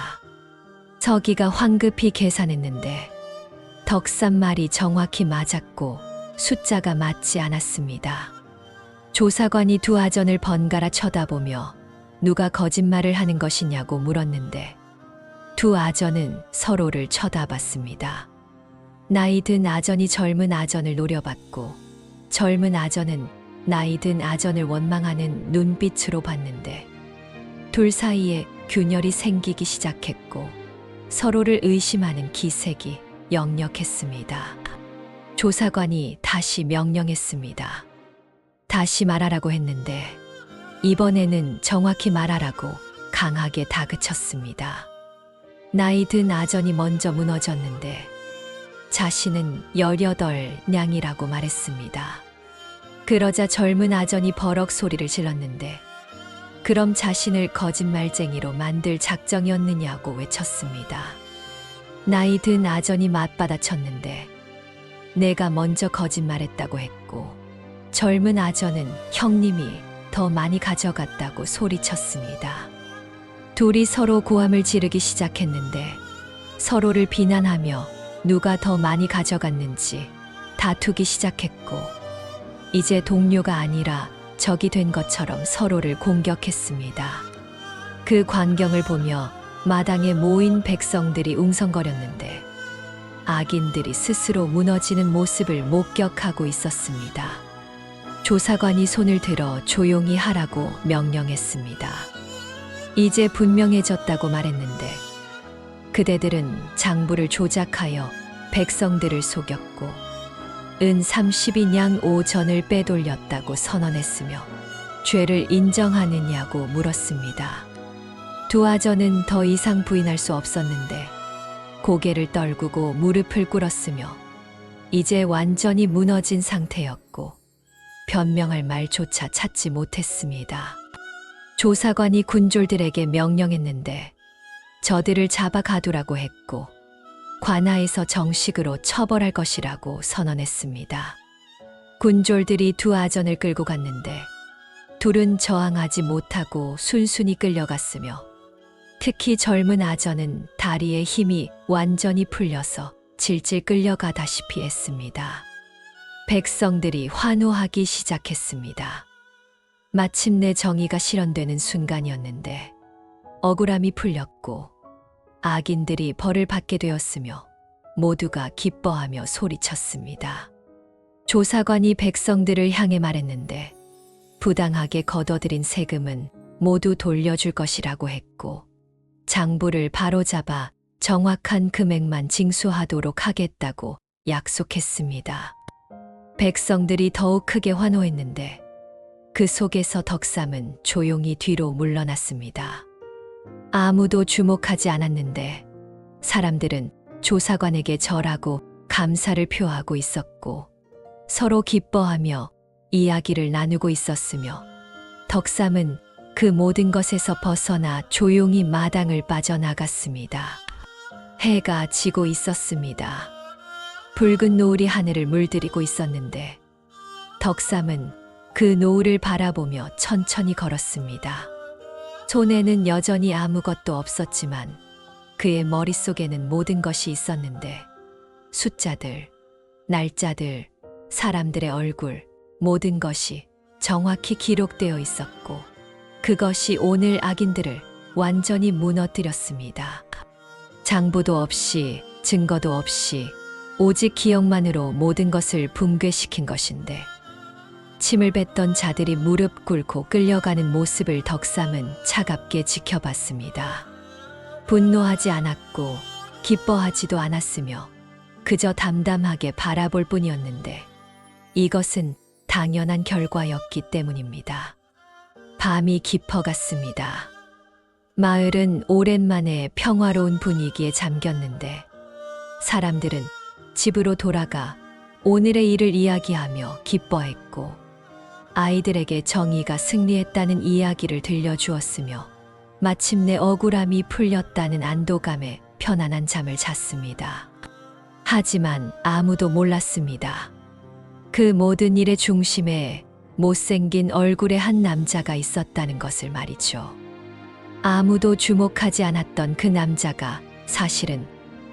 서기가 황급히 계산했는데 덕삼 말이 정확히 맞았고 숫자가 맞지 않았습니다. 조사관이 두 아전을 번갈아 쳐다보며 누가 거짓말을 하는 것이냐고 물었는데 두 아전은 서로를 쳐다봤습니다. 나이 든 아전이 젊은 아전을 노려봤고 젊은 아전은 나이 든 아전을 원망하는 눈빛으로 봤는데 둘 사이에 균열이 생기기 시작했고 서로를 의심하는 기색이 역력했습니다. 조사관이 다시 명령했습니다. 다시 말하라고 했는데 이번에는 정확히 말하라고 강하게 다그쳤습니다. 나이 든 아전이 먼저 무너졌는데 자신은 18냥이라고 말했습니다. 그러자 젊은 아전이 버럭 소리를 질렀는데 그럼 자신을 거짓말쟁이로 만들 작정이었느냐고 외쳤습니다. 나이 든 아전이 맞받아쳤는데 내가 먼저 거짓말했다고 했고 젊은 아전은 형님이 더 많이 가져갔다고 소리쳤습니다. 둘이 서로 고함을 지르기 시작했는데 서로를 비난하며 누가 더 많이 가져갔는지 다투기 시작했고 이제 동료가 아니라 적이 된 것처럼 서로를 공격했습니다. 그 광경을 보며 마당에 모인 백성들이 웅성거렸는데 악인들이 스스로 무너지는 모습을 목격하고 있었습니다. 조사관이 손을 들어 조용히 하라고 명령했습니다. 이제 분명해졌다고 말했는데 그대들은 장부를 조작하여 백성들을 속였고 은 32냥 5전을 빼돌렸다고 선언했으며 죄를 인정하느냐고 물었습니다. 두 아전은 더 이상 부인할 수 없었는데 고개를 떨구고 무릎을 꿇었으며 이제 완전히 무너진 상태였고 변명할 말조차 찾지 못했습니다. 조사관이 군졸들에게 명령했는데 저들을 잡아 가두라고 했고 관아에서 정식으로 처벌할 것이라고 선언했습니다. 군졸들이 두 아전을 끌고 갔는데 둘은 저항하지 못하고 순순히 끌려갔으며 특히 젊은 아전은 다리에 힘이 완전히 풀려서 질질 끌려가다시피 했습니다. 백성들이 환호하기 시작했습니다. 마침내 정의가 실현되는 순간이었는데 억울함이 풀렸고 악인들이 벌을 받게 되었으며 모두가 기뻐하며 소리쳤습니다. 조사관이 백성들을 향해 말했는데 부당하게 거둬들인 세금은 모두 돌려줄 것이라고 했고 장부를 바로잡아 정확한 금액만 징수하도록 하겠다고 약속했습니다. 백성들이 더욱 크게 환호했는데 그 속에서 덕삼은 조용히 뒤로 물러났습니다. 아무도 주목하지 않았는데 사람들은 조사관에게 절하고 감사를 표하고 있었고 서로 기뻐하며 이야기를 나누고 있었으며 덕삼은 그 모든 것에서 벗어나 조용히 마당을 빠져나갔습니다. 해가 지고 있었습니다. 붉은 노을이 하늘을 물들이고 있었는데 덕삼은 그 노을을 바라보며 천천히 걸었습니다. 손에는 여전히 아무것도 없었지만 그의 머릿속에는 모든 것이 있었는데 숫자들, 날짜들, 사람들의 얼굴, 모든 것이 정확히 기록되어 있었고 그것이 오늘 악인들을 완전히 무너뜨렸습니다. 장부도 없이 증거도 없이 오직 기억만으로 모든 것을 붕괴시킨 것인데 침을 뱉던 자들이 무릎 꿇고 끌려가는 모습을 덕삼은 차갑게 지켜봤습니다. 분노하지 않았고 기뻐하지도 않았으며 그저 담담하게 바라볼 뿐이었는데 이것은 당연한 결과였기 때문입니다. 밤이 깊어갔습니다. 마을은 오랜만에 평화로운 분위기에 잠겼는데 사람들은 집으로 돌아가 오늘의 일을 이야기하며 기뻐했고 아이들에게 정의가 승리했다는 이야기를 들려주었으며 마침내 억울함이 풀렸다는 안도감에 편안한 잠을 잤습니다. 하지만 아무도 몰랐습니다. 그 모든 일의 중심에 못생긴 얼굴의 한 남자가 있었다는 것을 말이죠. 아무도 주목하지 않았던 그 남자가 사실은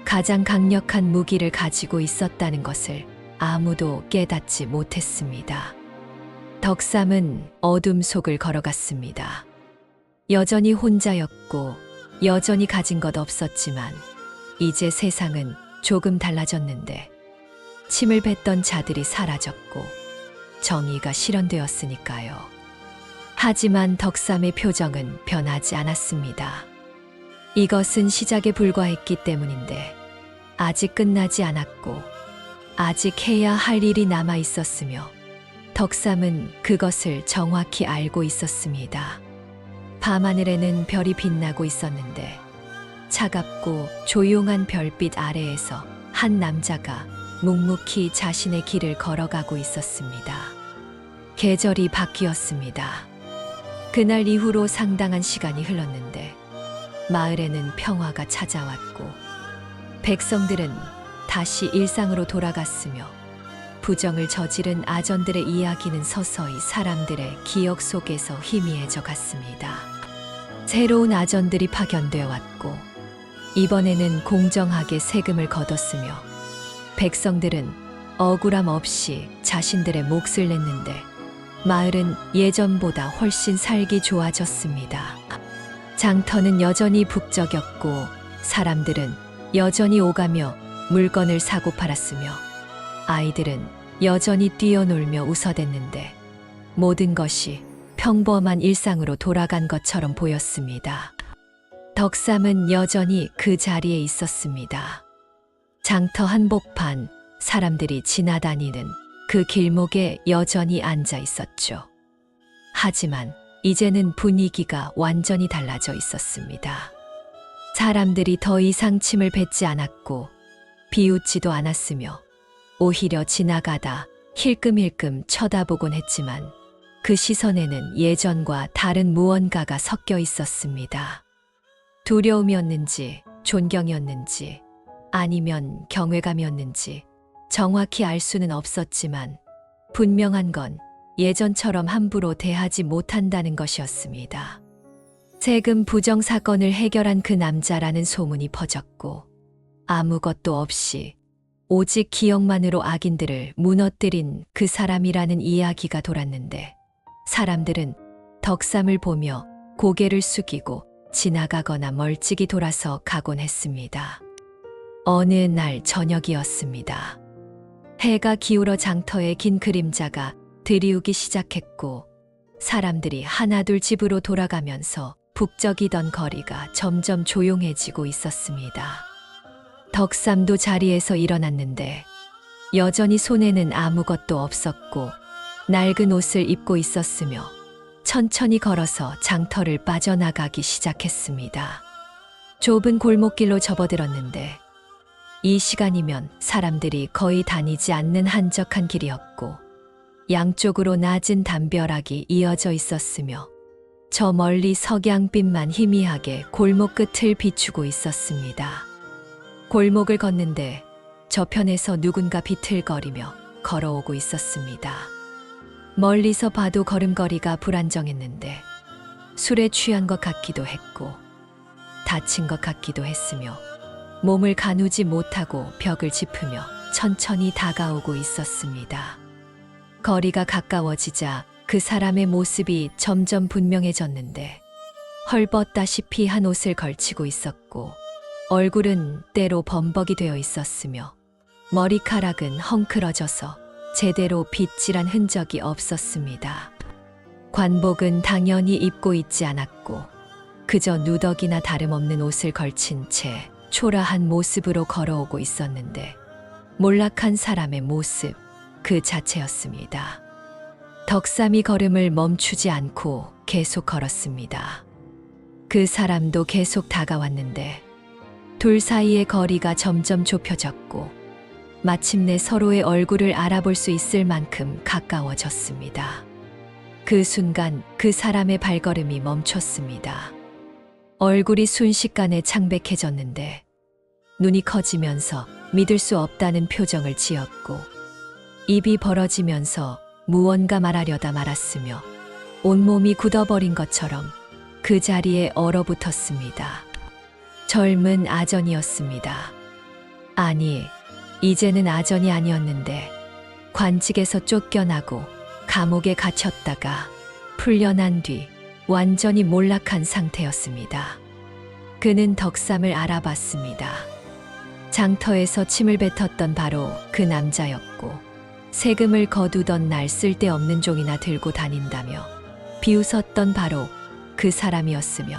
가장 강력한 무기를 가지고 있었다는 것을 아무도 깨닫지 못했습니다. 덕삼은 어둠 속을 걸어갔습니다. 여전히 혼자였고 여전히 가진 것 없었지만 이제 세상은 조금 달라졌는데 침을 뱉던 자들이 사라졌고 정의가 실현되었으니까요. 하지만 덕삼의 표정은 변하지 않았습니다. 이것은 시작에 불과했기 때문인데 아직 끝나지 않았고 아직 해야 할 일이 남아 있었으며 덕삼은 그것을 정확히 알고 있었습니다. 밤하늘에는 별이 빛나고 있었는데 차갑고 조용한 별빛 아래에서 한 남자가 묵묵히 자신의 길을 걸어가고 있었습니다. 계절이 바뀌었습니다. 그날 이후로 상당한 시간이 흘렀는데 마을에는 평화가 찾아왔고 백성들은 다시 일상으로 돌아갔으며 부정을 저지른 아전들의 이야기는 서서히 사람들의 기억 속에서 희미해져 갔습니다. 새로운 아전들이 파견되어 왔고 이번에는 공정하게 세금을 거뒀으며 백성들은 억울함 없이 자신들의 몫을 냈는데 마을은 예전보다 훨씬 살기 좋아졌습니다. 장터는 여전히 북적였고 사람들은 여전히 오가며 물건을 사고 팔았으며 아이들은 여전히 뛰어놀며 웃어댔는데 모든 것이 평범한 일상으로 돌아간 것처럼 보였습니다. 덕삼은 여전히 그 자리에 있었습니다. 장터 한복판 사람들이 지나다니는 그 길목에 여전히 앉아 있었죠. 하지만 이제는 분위기가 완전히 달라져 있었습니다. 사람들이 더 이상 침을 뱉지 않았고 비웃지도 않았으며 오히려 지나가다 힐끔힐끔 쳐다보곤 했지만 그 시선에는 예전과 다른 무언가가 섞여 있었습니다. 두려움이었는지 존경이었는지 아니면 경외감이었는지 정확히 알 수는 없었지만 분명한 건 예전처럼 함부로 대하지 못한다는 것이었습니다. 세금 부정 사건을 해결한 그 남자라는 소문이 퍼졌고 아무것도 없이 오직 기억만으로 악인들을 무너뜨린 그 사람이라는 이야기가 돌았는데 사람들은 덕삼을 보며 고개를 숙이고 지나가거나 멀찍이 돌아서 가곤 했습니다. 어느 날 저녁이었습니다. 해가 기울어 장터의 긴 그림자가 드리우기 시작했고 사람들이 하나둘 집으로 돌아가면서 북적이던 거리가 점점 조용해지고 있었습니다. 덕삼도 자리에서 일어났는데 여전히 손에는 아무것도 없었고 낡은 옷을 입고 있었으며 천천히 걸어서 장터를 빠져나가기 시작했습니다. 좁은 골목길로 접어들었는데 이 시간이면 사람들이 거의 다니지 않는 한적한 길이었고 양쪽으로 낮은 담벼락이 이어져 있었으며 저 멀리 석양빛만 희미하게 골목 끝을 비추고 있었습니다. 골목을 걷는데 저편에서 누군가 비틀거리며 걸어오고 있었습니다. 멀리서 봐도 걸음걸이가 불안정했는데 술에 취한 것 같기도 했고 다친 것 같기도 했으며 몸을 가누지 못하고 벽을 짚으며 천천히 다가오고 있었습니다. 거리가 가까워지자 그 사람의 모습이 점점 분명해졌는데 헐벗다시피 한 옷을 걸치고 있었고 얼굴은 때로 범벅이 되어 있었으며 머리카락은 헝클어져서 제대로 빗질한 흔적이 없었습니다. 관복은 당연히 입고 있지 않았고 그저 누더기나 다름없는 옷을 걸친 채 초라한 모습으로 걸어오고 있었는데 몰락한 사람의 모습 그 자체였습니다. 덕삼이 걸음을 멈추지 않고 계속 걸었습니다. 그 사람도 계속 다가왔는데 둘 사이의 거리가 점점 좁혀졌고 마침내 서로의 얼굴을 알아볼 수 있을 만큼 가까워졌습니다. 그 순간 그 사람의 발걸음이 멈췄습니다. 얼굴이 순식간에 창백해졌는데 눈이 커지면서 믿을 수 없다는 표정을 지었고 입이 벌어지면서 무언가 말하려다 말았으며 온몸이 굳어버린 것처럼 그 자리에 얼어붙었습니다. 젊은 아전이었습니다. 아니, 이제는 아전이 아니었는데 관직에서 쫓겨나고 감옥에 갇혔다가 풀려난 뒤 완전히 몰락한 상태였습니다. 그는 덕삼을 알아봤습니다. 장터에서 침을 뱉었던 바로 그 남자였고 세금을 거두던 날 쓸데없는 종이나 들고 다닌다며 비웃었던 바로 그 사람이었으며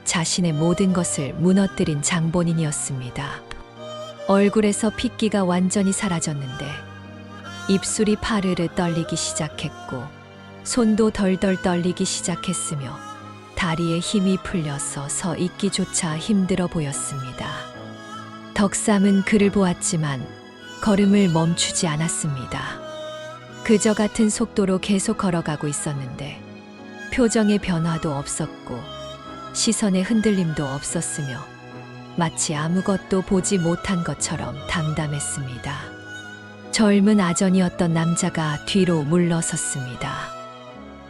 자신의 모든 것을 무너뜨린 장본인이었습니다. 얼굴에서 핏기가 완전히 사라졌는데 입술이 파르르 떨리기 시작했고 손도 덜덜 떨리기 시작했으며 다리에 힘이 풀려서 서 있기조차 힘들어 보였습니다. 덕삼은 그를 보았지만 걸음을 멈추지 않았습니다. 그저 같은 속도로 계속 걸어가고 있었는데 표정의 변화도 없었고 시선의 흔들림도 없었으며 마치 아무것도 보지 못한 것처럼 담담했습니다. 젊은 아전이었던 남자가 뒤로 물러섰습니다.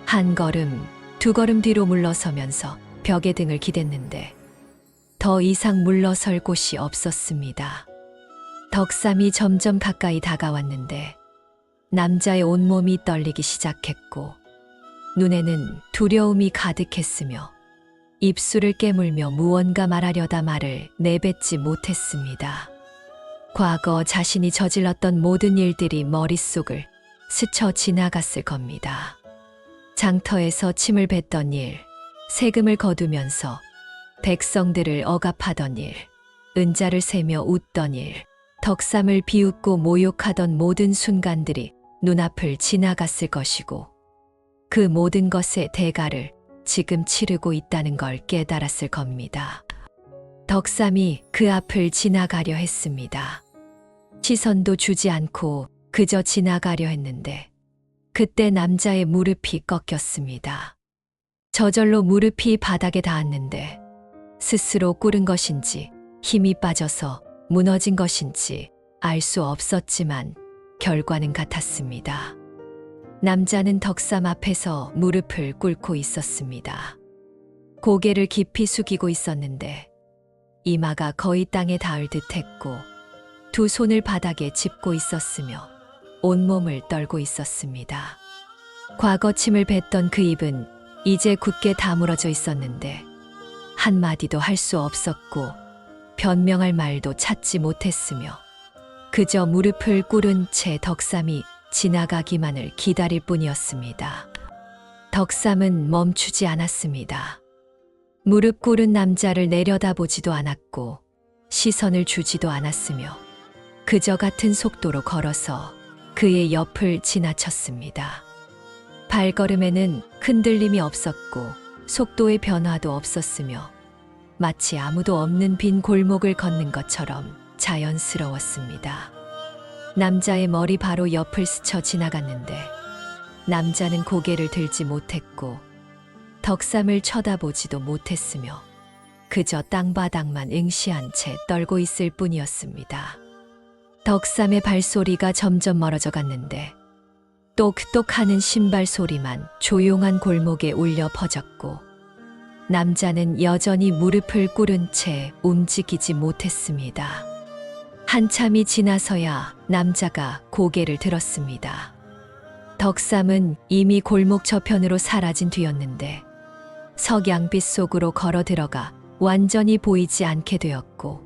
한 걸음, 두 걸음 뒤로 물러서면서 벽에 등을 기댔는데 더 이상 물러설 곳이 없었습니다. 덕삼이 점점 가까이 다가왔는데 남자의 온몸이 떨리기 시작했고 눈에는 두려움이 가득했으며 입술을 깨물며 무언가 말하려다 말을 내뱉지 못했습니다. 과거 자신이 저질렀던 모든 일들이 머릿속을 스쳐 지나갔을 겁니다. 장터에서 침을 뱉던 일, 세금을 거두면서 백성들을 억압하던 일, 은자를 세며 웃던 일, 덕삼을 비웃고 모욕하던 모든 순간들이 눈앞을 지나갔을 것이고 그 모든 것의 대가를 지금 치르고 있다는 걸 깨달았을 겁니다. 덕삼이 그 앞을 지나가려 했습니다. 시선도 주지 않고 그저 지나가려 했는데 그때 남자의 무릎이 꺾였습니다. 저절로 무릎이 바닥에 닿았는데 스스로 꿇은 것인지 힘이 빠져서 무너진 것인지 알 수 없었지만 결과는 같았습니다. 남자는 덕삼 앞에서 무릎을 꿇고 있었습니다. 고개를 깊이 숙이고 있었는데 이마가 거의 땅에 닿을 듯했고 두 손을 바닥에 짚고 있었으며 온몸을 떨고 있었습니다. 과거 침을 뱉던 그 입은 이제 굳게 다물어져 있었는데 한마디도 할 수 없었고 변명할 말도 찾지 못했으며 그저 무릎을 꿇은 채 덕삼이 지나가기만을 기다릴 뿐이었습니다. 덕삼은 멈추지 않았습니다. 무릎 꿇은 남자를 내려다보지도 않았고 시선을 주지도 않았으며 그저 같은 속도로 걸어서 그의 옆을 지나쳤습니다. 발걸음에는 흔들림이 없었고 속도의 변화도 없었으며 마치 아무도 없는 빈 골목을 걷는 것처럼 자연스러웠습니다. 남자의 머리 바로 옆을 스쳐 지나갔는데 남자는 고개를 들지 못했고 덕삼을 쳐다보지도 못했으며 그저 땅바닥만 응시한 채 떨고 있을 뿐이었습니다. 덕삼의 발소리가 점점 멀어져 갔는데 똑똑하는 신발 소리만 조용한 골목에 울려 퍼졌고 남자는 여전히 무릎을 꿇은 채 움직이지 못했습니다. 한참이 지나서야 남자가 고개를 들었습니다. 덕삼은 이미 골목 저편으로 사라진 뒤였는데 석양빛 속으로 걸어 들어가 완전히 보이지 않게 되었고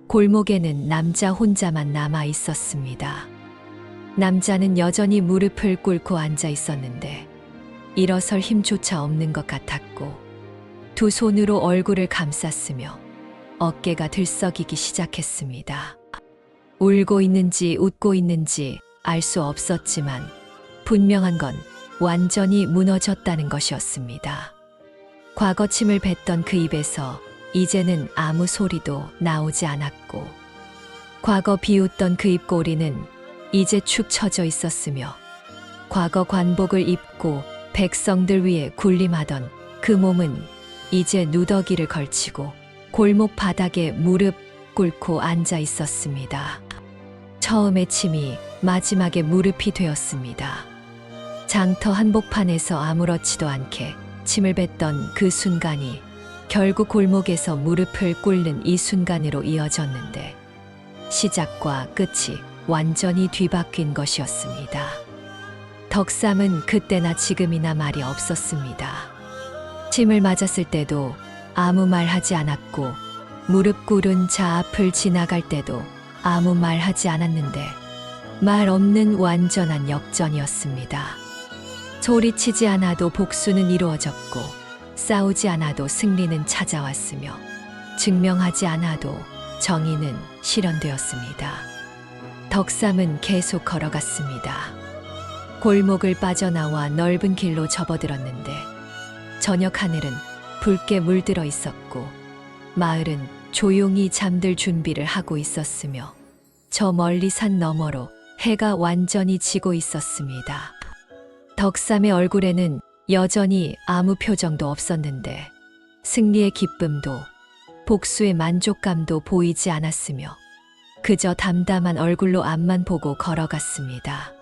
골목에는 남자 혼자만 남아 있었습니다. 남자는 여전히 무릎을 꿇고 앉아 있었는데 일어설 힘조차 없는 것 같았고 두 손으로 얼굴을 감쌌으며 어깨가 들썩이기 시작했습니다. 울고 있는지 웃고 있는지 알 수 없었지만 분명한 건 완전히 무너졌다는 것이었습니다. 과거 침을 뱉던 그 입에서 이제는 아무 소리도 나오지 않았고 과거 비웃던 그 입꼬리는 이제 축 처져 있었으며 과거 관복을 입고 백성들 위에 군림하던 그 몸은 이제 누더기를 걸치고 골목 바닥에 무릎 꿇고 앉아 있었습니다. 처음의 침이 마지막에 무릎이 되었습니다. 장터 한복판에서 아무렇지도 않게 침을 뱉던 그 순간이 결국 골목에서 무릎을 꿇는 이 순간으로 이어졌는데 시작과 끝이 완전히 뒤바뀐 것이었습니다. 덕삼은 그때나 지금이나 말이 없었습니다. 침을 맞았을 때도 아무 말 하지 않았고 무릎 꿇은 자 앞을 지나갈 때도 아무 말 하지 않았는데 말 없는 완전한 역전이었습니다. 소리치지 않아도 복수는 이루어졌고 싸우지 않아도 승리는 찾아왔으며 증명하지 않아도 정의는 실현되었습니다. 덕삼은 계속 걸어갔습니다. 골목을 빠져나와 넓은 길로 접어들었는데 저녁 하늘은 붉게 물들어 있었고 마을은 조용히 잠들 준비를 하고 있었으며 저 멀리 산 너머로 해가 완전히 지고 있었습니다. 덕삼의 얼굴에는 여전히 아무 표정도 없었는데 승리의 기쁨도 복수의 만족감도 보이지 않았으며 그저 담담한 얼굴로 앞만 보고 걸어갔습니다.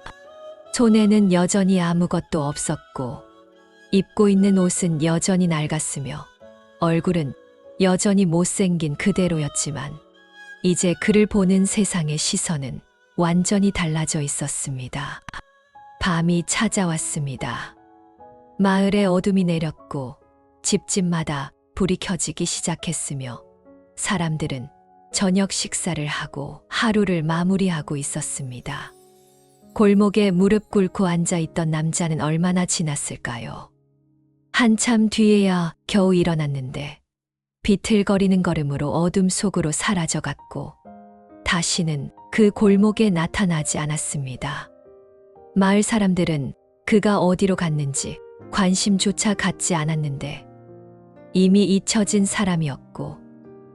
손에는 여전히 아무것도 없었고 입고 있는 옷은 여전히 낡았으며 얼굴은 여전히 못생긴 그대로였지만 이제 그를 보는 세상의 시선은 완전히 달라져 있었습니다. 밤이 찾아왔습니다. 마을에 어둠이 내렸고 집집마다 불이 켜지기 시작했으며 사람들은 저녁 식사를 하고 하루를 마무리하고 있었습니다. 골목에 무릎 꿇고 앉아있던 남자는 얼마나 지났을까요? 한참 뒤에야 겨우 일어났는데 비틀거리는 걸음으로 어둠 속으로 사라져갔고 다시는 그 골목에 나타나지 않았습니다. 마을 사람들은 그가 어디로 갔는지 관심조차 갖지 않았는데 이미 잊혀진 사람이었고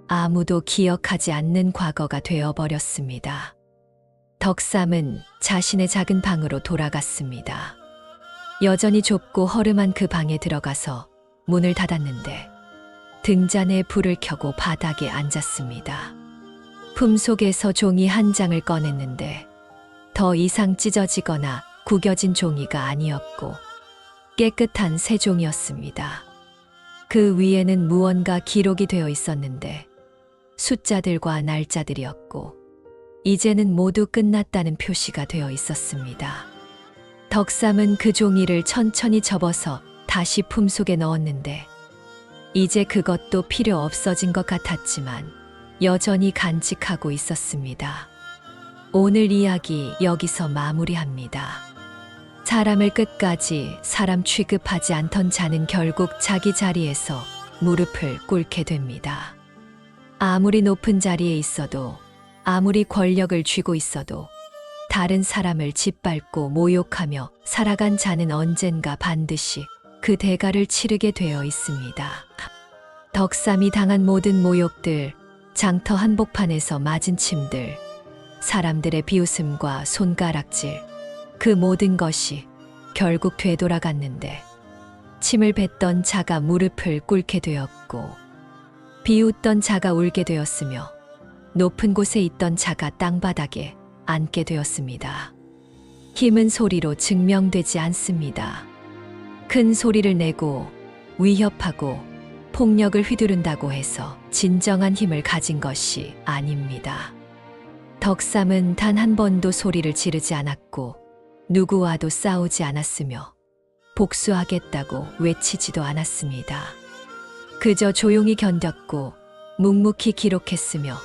아무도 기억하지 않는 과거가 되어버렸습니다. 덕삼은 자신의 작은 방으로 돌아갔습니다. 여전히 좁고 허름한 그 방에 들어가서 문을 닫았는데 등잔에 불을 켜고 바닥에 앉았습니다. 품속에서 종이 한 장을 꺼냈는데 더 이상 찢어지거나 구겨진 종이가 아니었고 깨끗한 새 종이었습니다. 그 위에는 무언가 기록이 되어 있었는데 숫자들과 날짜들이었고 이제는 모두 끝났다는 표시가 되어 있었습니다. 덕삼은 그 종이를 천천히 접어서 다시 품속에 넣었는데 이제 그것도 필요 없어진 것 같았지만 여전히 간직하고 있었습니다. 오늘 이야기 여기서 마무리합니다. 사람을 끝까지 사람 취급하지 않던 자는 결국 자기 자리에서 무릎을 꿇게 됩니다. 아무리 높은 자리에 있어도 아무리 권력을 쥐고 있어도 다른 사람을 짓밟고 모욕하며 살아간 자는 언젠가 반드시 그 대가를 치르게 되어 있습니다. 덕삼이 당한 모든 모욕들, 장터 한복판에서 맞은 침들, 사람들의 비웃음과 손가락질, 그 모든 것이 결국 되돌아갔는데 침을 뱉던 자가 무릎을 꿇게 되었고 비웃던 자가 울게 되었으며 높은 곳에 있던 자가 땅바닥에 앉게 되었습니다. 힘은 소리로 증명되지 않습니다. 큰 소리를 내고 위협하고 폭력을 휘두른다고 해서 진정한 힘을 가진 것이 아닙니다. 덕삼은 단 한 번도 소리를 지르지 않았고 누구와도 싸우지 않았으며 복수하겠다고 외치지도 않았습니다. 그저 조용히 견뎠고 묵묵히 기록했으며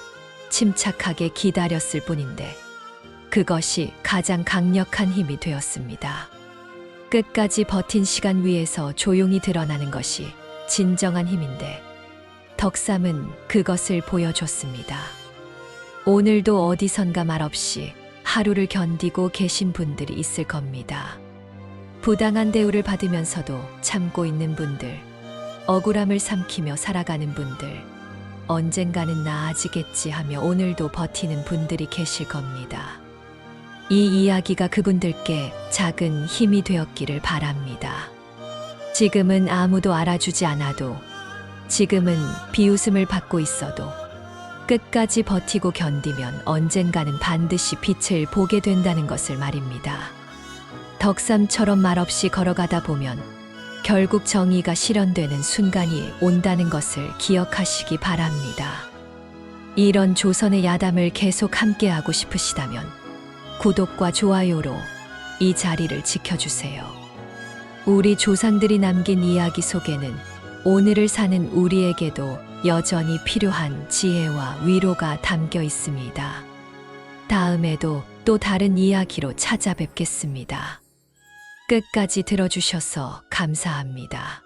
침착하게 기다렸을 뿐인데 그것이 가장 강력한 힘이 되었습니다. 끝까지 버틴 시간 위에서 조용히 드러나는 것이 진정한 힘인데 덕삼은 그것을 보여줬습니다. 오늘도 어디선가 말없이 하루를 견디고 계신 분들이 있을 겁니다. 부당한 대우를 받으면서도 참고 있는 분들, 억울함을 삼키며 살아가는 분들, 언젠가는 나아지겠지 하며 오늘도 버티는 분들이 계실 겁니다. 이 이야기가 그분들께 작은 힘이 되었기를 바랍니다. 지금은 아무도 알아주지 않아도, 지금은 비웃음을 받고 있어도, 끝까지 버티고 견디면 언젠가는 반드시 빛을 보게 된다는 것을 말입니다. 덕삼처럼 말없이 걸어가다 보면 결국 정의가 실현되는 순간이 온다는 것을 기억하시기 바랍니다. 이런 조선의 야담을 계속 함께하고 싶으시다면 구독과 좋아요로 이 자리를 지켜주세요. 우리 조상들이 남긴 이야기 속에는 오늘을 사는 우리에게도 여전히 필요한 지혜와 위로가 담겨 있습니다. 다음에도 또 다른 이야기로 찾아뵙겠습니다. 끝까지 들어주셔서 감사합니다.